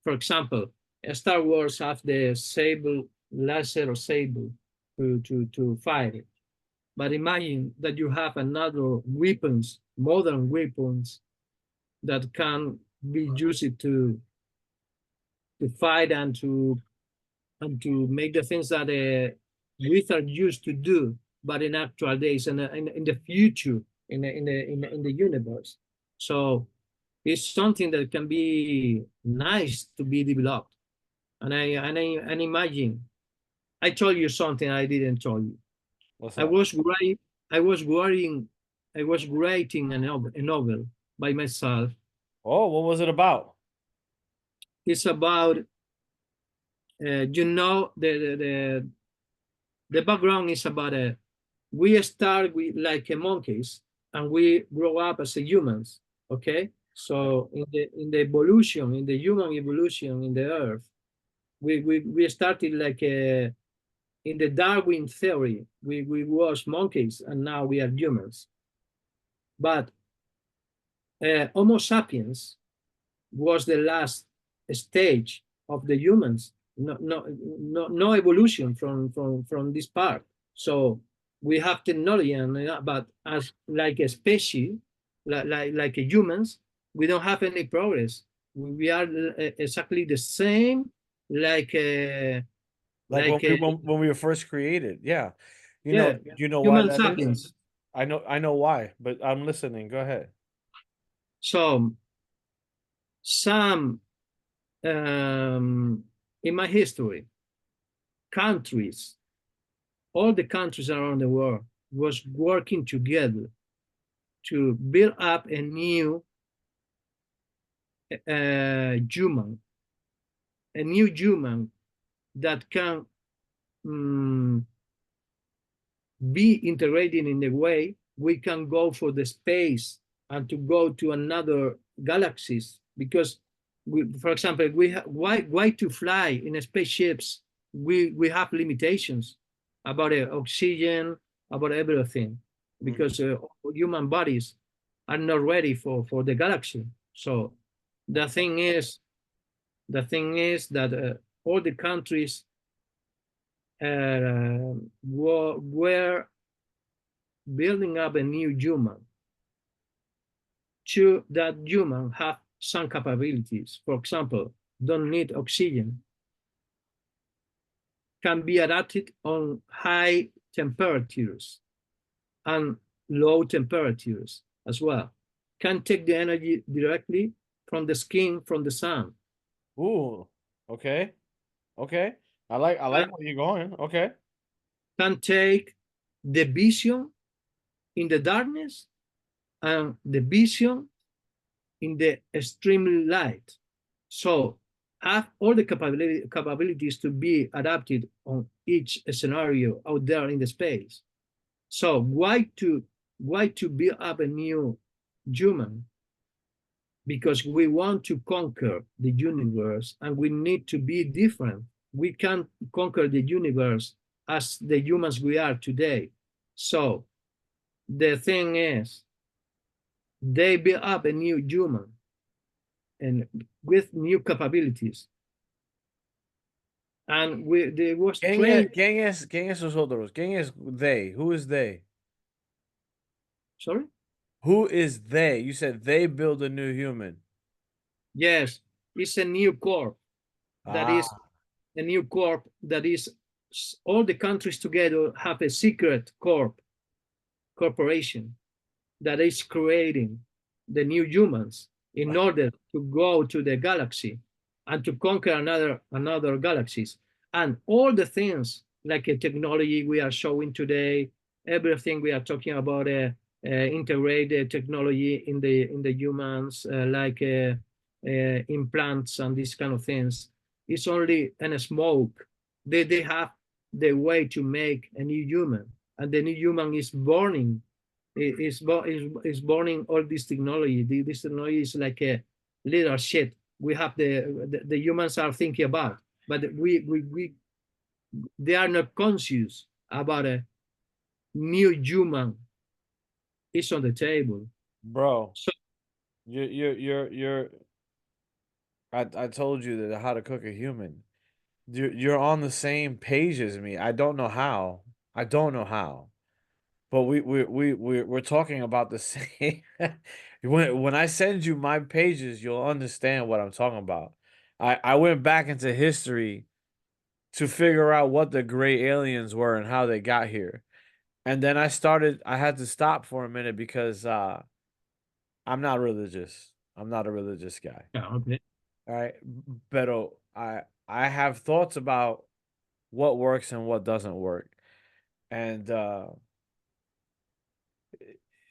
for example, Star Wars have the sable, laser or sable to fight it. But imagine that you have another weapons, modern weapons that can be used to fight and to make the things that wizards used to do, but in actual days and in the future in the universe. So it's something that can be nice to be developed. And imagine, I told you something I didn't tell you. What's I that? was writing, I was writing, I was writing a novel by myself. Oh, what was it about? It's about, you know, the background is about we start with like monkeys and we grow up as humans. Okay, so in the evolution, in the human evolution in the earth, we started like in the Darwin theory. We was monkeys and now we are humans. But Homo sapiens was the last stage of the humans. No evolution from this part. So we have technology, but as like a species, like a humans, we don't have any progress. We are exactly the same, like Like like when we were first created. Yeah. yeah, You know why human that is? sapiens. I know why, but I'm listening. Go ahead. So some in my history, countries, all the countries around the world was working together to build up a new human, that can be integrated in the way we can go for the space and to go to another galaxies. Because for example, why to fly in spaceships, we have limitations about oxygen, about everything, because human bodies are not ready for the galaxy. So the thing is that all the countries were building up a new human, to that human have some capabilities. For example, don't need oxygen, can be adapted on high temperatures and low temperatures as well, can take the energy directly from the skin, from the sun. Ooh, okay. Okay. I like Can, where you're going. Okay. can take the vision in the darkness and the vision in the extreme light. So have all the capabilities to be adapted on each scenario out there in the space. So why to build up a new human? Because we want to conquer the universe and we need to be different. We can't conquer the universe as the humans we are today. So the thing is, they build up a new human and with new capabilities. And they was trained. ¿Quién es esos otros? ¿Quién es they? Who is they? Sorry? Who is they? You said they build a new human. Yes, it's a new corp that is Ah, a new corp that is all the countries together have a secret corporation that is creating the new humans in order to go to the galaxy and to conquer another galaxies. And all the things like a technology we are showing today, everything we are talking about integrated technology in the humans, like implants and these kind of things, it's only in a smoke. They have the way to make a new human, and the new human is burning, is burning all this technology. This technology is like a little shit we have the humans are thinking about, but we they are not conscious about a new human is on the table. bro. So You're. I told you that how to cook a human. You're on the same page as me. I don't know how. I don't know how. But we're talking about the same. When I send you my pages, you'll understand what I'm talking about. I went back into history to figure out what the gray aliens were and how they got here. And then I had to stop for a minute because I'm not religious. I'm not a religious guy. Yeah, okay. All right. But I have thoughts about what works and what doesn't work. And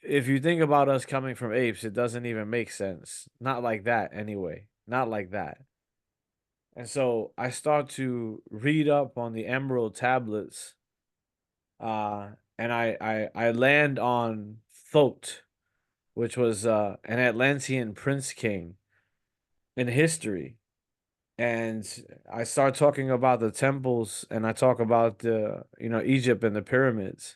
if you think about us coming from apes, it doesn't even make sense. Not like that, anyway. Not like that. And so I start to read up on the Emerald tablets, and I land on Thoth, which was an Atlantean prince king in history. And I start talking about the temples, and I talk about the Egypt and the pyramids,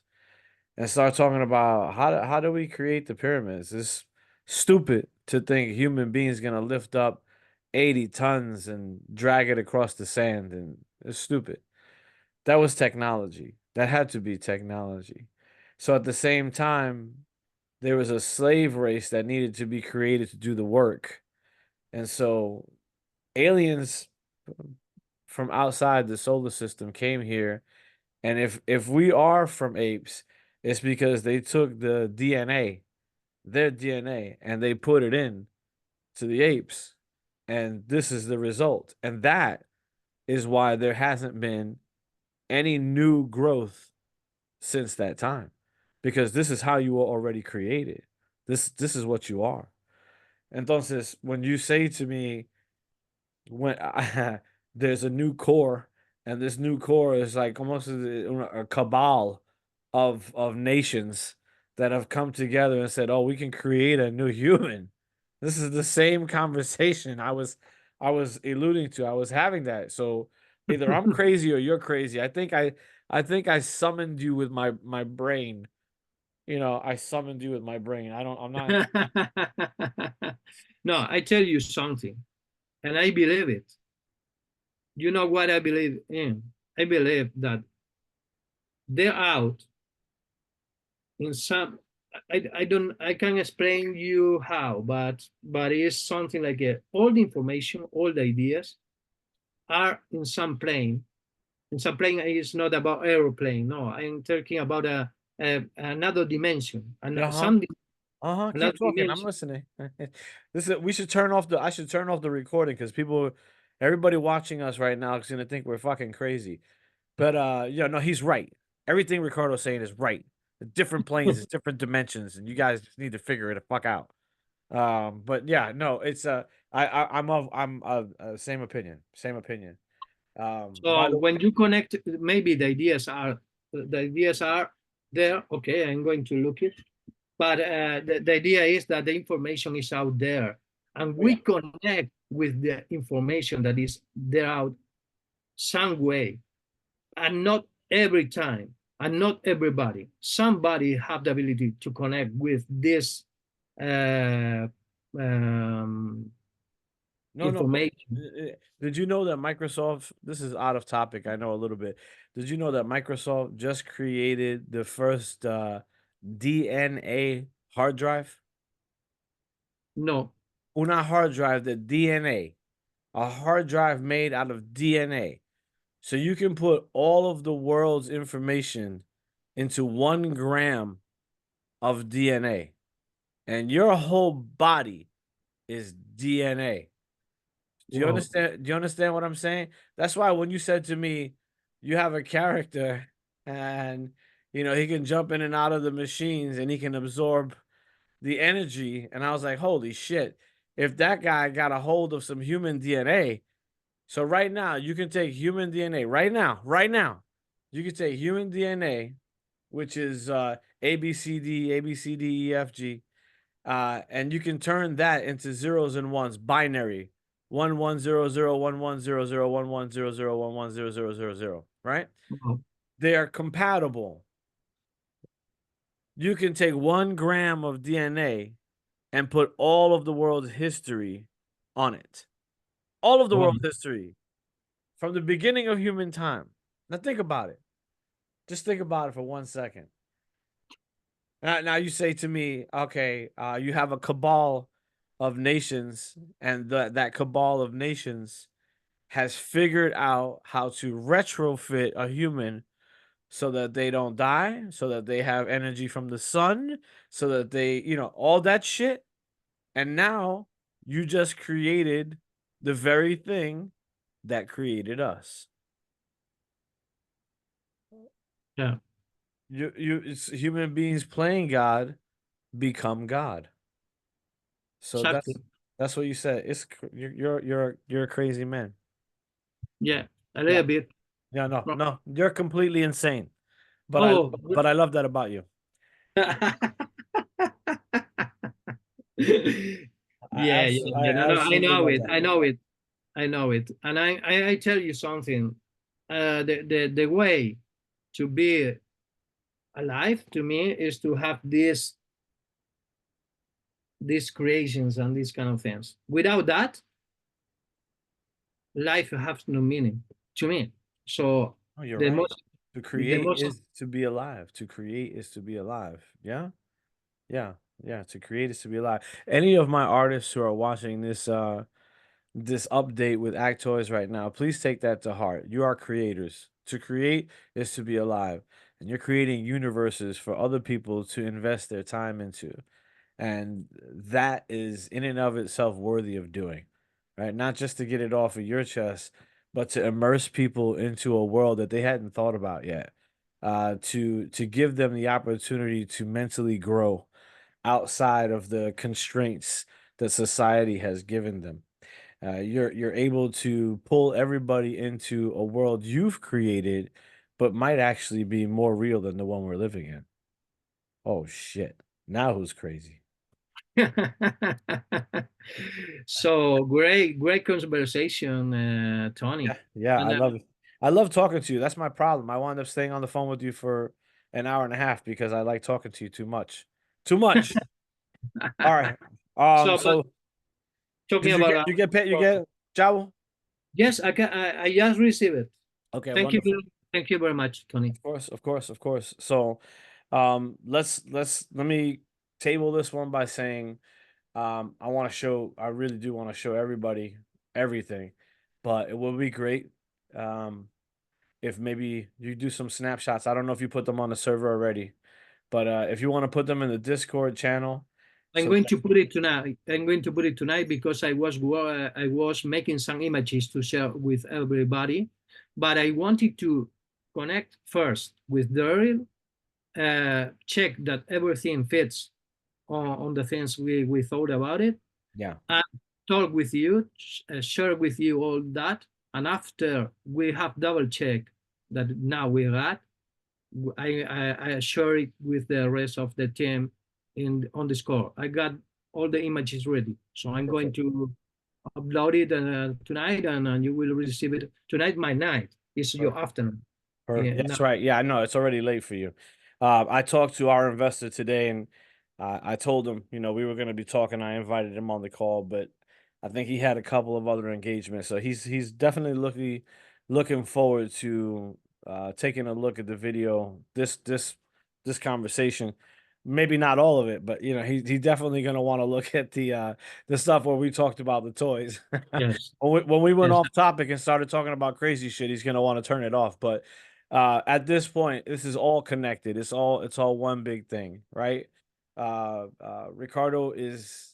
and start talking about how do we create the pyramids? It's stupid to think human beings gonna lift up 80 tons and drag it across the sand, and it's stupid. That was technology. That had to be technology. So at the same time, there was a slave race that needed to be created to do the work. And so aliens from outside the solar system came here. And if we are from apes, it's because they took the DNA, their DNA, and they put it in to the apes. And this is the result. And that is why there hasn't been any new growth since that time. Because this is how you were already created. This is what you are. Entonces, when you say to me, when there's a new core, and this new core is like almost a cabal of nations that have come together and said, "Oh, we can create a new human." This is the same conversation I was alluding to. I was having that. So either I'm crazy or you're crazy. I think I summoned you with my brain. I summoned you with my brain. I'm not. No, I tell you something, and I believe it. You know what I believe in? I believe that they're out in some. I don't. I can explain you how, but it's something like all the information, all the ideas are in some plane. In some plane is not about aeroplane. No, I'm talking about another dimension, and Uh-huh. some Uh-huh. another Keep talking. I'm dimension. listening. We should turn off I should turn off the recording because everybody watching us right now is gonna think we're fucking crazy. But no, he's right. Everything Ricardo's saying is right. The different planes, it's different dimensions, and you guys just need to figure it the fuck out. But yeah, no, it's I'm same opinion. Same opinion. By So the when you connect, maybe the ideas are there. Okay, I'm going to look it. But the idea is that the information is out there, and way, we connect with the information that is there out some way, and not every time, and not everybody. Somebody have the ability to connect with this uh, um, no, no, but information. did you know that Microsoft, this is out of topic, I know a little bit. Did you know that Microsoft just created the first DNA hard drive? No. Una hard drive, the DNA, a hard drive made out of DNA. So you can put all of the world's information into 1 gram of DNA, and your whole body is DNA. Do you Wow. understand? Do you understand what I'm saying? That's why when you said to me, you have a character and he can jump in and out of the machines and he can absorb the energy. And I was like, holy shit. If that guy got a hold of some human DNA, so right now you can take human DNA right now, you can take human DNA, which is ABCD, ABCDEFG, and you can turn that into zeros and ones, binary, 110011001100110000, right? Wow. They are compatible. You can take 1 gram of DNA and put all of the world's history on it. All of the Wow. world's history from the beginning of human time. Now think about it. Just think about it for 1 second. Now you say to me, okay, you have a cabal of nations, and that cabal of nations has figured out how to retrofit a human so that they don't die, so that they have energy from the sun, so that they, all that shit. And now you just created the very thing that created us. Yeah. It's human beings playing God become God. So Exactly. that's what you said. You're a crazy man. Yeah. A Yeah. little bit. Yeah, no, you're completely insane. But I Oh. but I love that about you. Yeah, yeah, I yeah. No, no, I absolutely know love it. that. I know it. I know it. And I tell you something. The way to be alive to me is to have these creations and these kind of things. Without that, life has no meaning to me. So Oh, you're the right. most To the create most is to be alive. To create is to be alive. Yeah? Yeah. Yeah. To create is to be alive. Any of my artists who are watching this update with ACTOYS right now, please take that to heart. You are creators. To create is to be alive. And you're creating universes for other people to invest their time into. And that is in and of itself worthy of doing, right? Not just to get it off of your chest, but to immerse people into a world that they hadn't thought about yet. To give them the opportunity to mentally grow outside of the constraints that society has given them. You're able to pull everybody into a world you've created, but might actually be more real than the one we're living in. Oh shit! Now who's crazy? so great conversation, Tony. Yeah, I And love it. I love talking to you. That's my problem. I wound up staying on the phone with you for an hour and a half because I like talking to you too much. Too much. All right. so, but So talking did you about get you get paid? You get jowl? yes, I just received it. Okay, Thank you, wonderful. thank you very much, Tony. Of course, of course, of course. So, let me table this one by saying, I want to show. I really do want to show everybody everything, but it would be great. Um, if maybe you do some snapshots. I don't know if you put them on the server already, but if you want to put them in the Discord channel, I'm so going that, to put it tonight. I'm going to put it tonight because I was making some images to share with everybody, but I wanted to connect first with Daryl, check that everything fits on the things we thought about it, yeah, and talk with you, share with you all that, and after we have double check that now we're at, I share it with the rest of the team in on the score. I got all the images ready, so I'm going perfect, to upload it tonight, and you will receive it tonight. My night is your perfect. afternoon. Perfect. Yeah, That's right. Yeah, I know it's already late for you. I talked to our investor today, and I told him, we were going to be talking. I invited him on the call, but I think he had a couple of other engagements, so he's definitely looking forward to taking a look at the video. This conversation, maybe not all of it, but he's definitely going to want to look at the stuff where we talked about the toys. yes, When we went yes, off topic and started talking about crazy shit, he's going to want to turn it off, but at this point, this is all connected. It's all one big thing, right? Ricardo is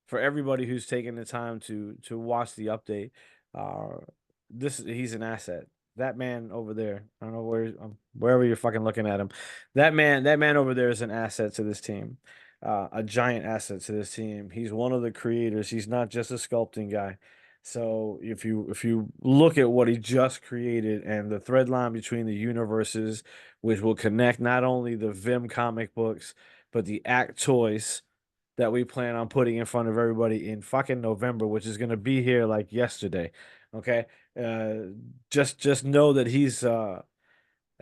for everybody who's taking the time to watch the update. Uh, he's an asset. That man over there, I don't know wherever you're fucking looking at him. That man over there is an asset to this team. A giant asset to this team. He's one of the creators. He's not just a sculpting guy. So if you look at what he just created and the thread line between the universes, which will connect not only the Vim comic books, but the Act Toys that we plan on putting in front of everybody in fucking November, which is gonna be here like yesterday. Okay. Uh just know that he's El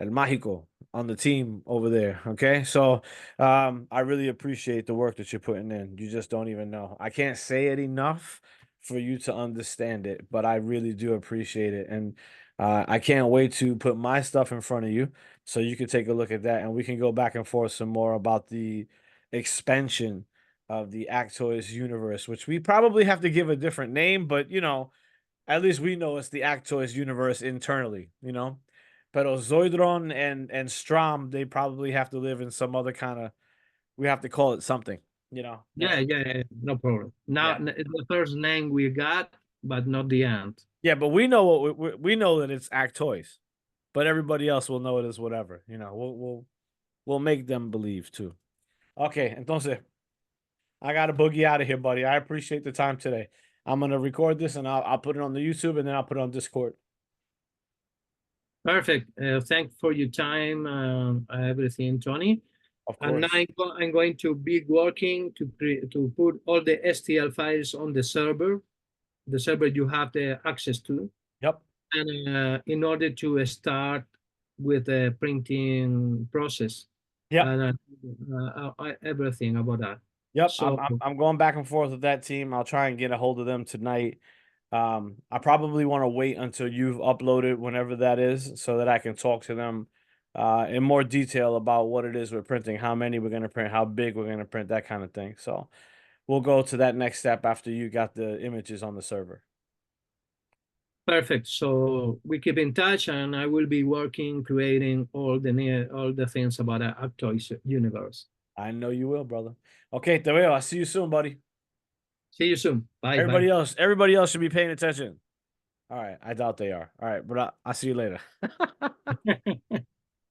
Mágico. on the team over there. Okay. So I really appreciate the work that you're putting in. You just don't even know. I can't say it enough for you to understand it, but I really do appreciate it. And I can't wait to put my stuff in front of you so you can take a look at that and we can go back and forth some more about the expansion of the ACTOYS universe, which we probably have to give a different name, but you know, at least we know it's the ACTOYS universe internally, you know. Pero Zoidron and Strom, they probably have to live in some other kind of. We have to call it something, you know. Yeah, no problem. Now, Yeah. the first name we got, but not the end. Yeah, but we know what we know that it's ACTOYS, but everybody else will know it as whatever. You know, we'll make them believe too. Okay, entonces I got to boogie out of here, buddy. I appreciate the time today. I'm gonna record this and I'll put it on the YouTube and then I'll put it on Discord. Perfect. Thank for your time, everything, Tony. Of And now course. I'm going to be working to put all the STL files on the server you have the access to, Yep. and in order to start with the printing process Yep. and everything about that. Yep, So I'm going back and forth with that team. I'll try and get a hold of them tonight. I probably want to wait until you've uploaded whenever that is, so that I can talk to them in more detail about what it is we're printing, how many we're going to print, how big we're going to print, that kind of thing. So we'll go to that next step after you got the images on the server. perfect. So we keep in touch, and I will be working, creating all the things about the ACTOYS universe. I know you will, brother. Okay, te veo. I'll see you soon, buddy. See you soon. Bye. Everybody else should be paying attention. All right, I doubt they are. All right, but I'll see you later. Bye.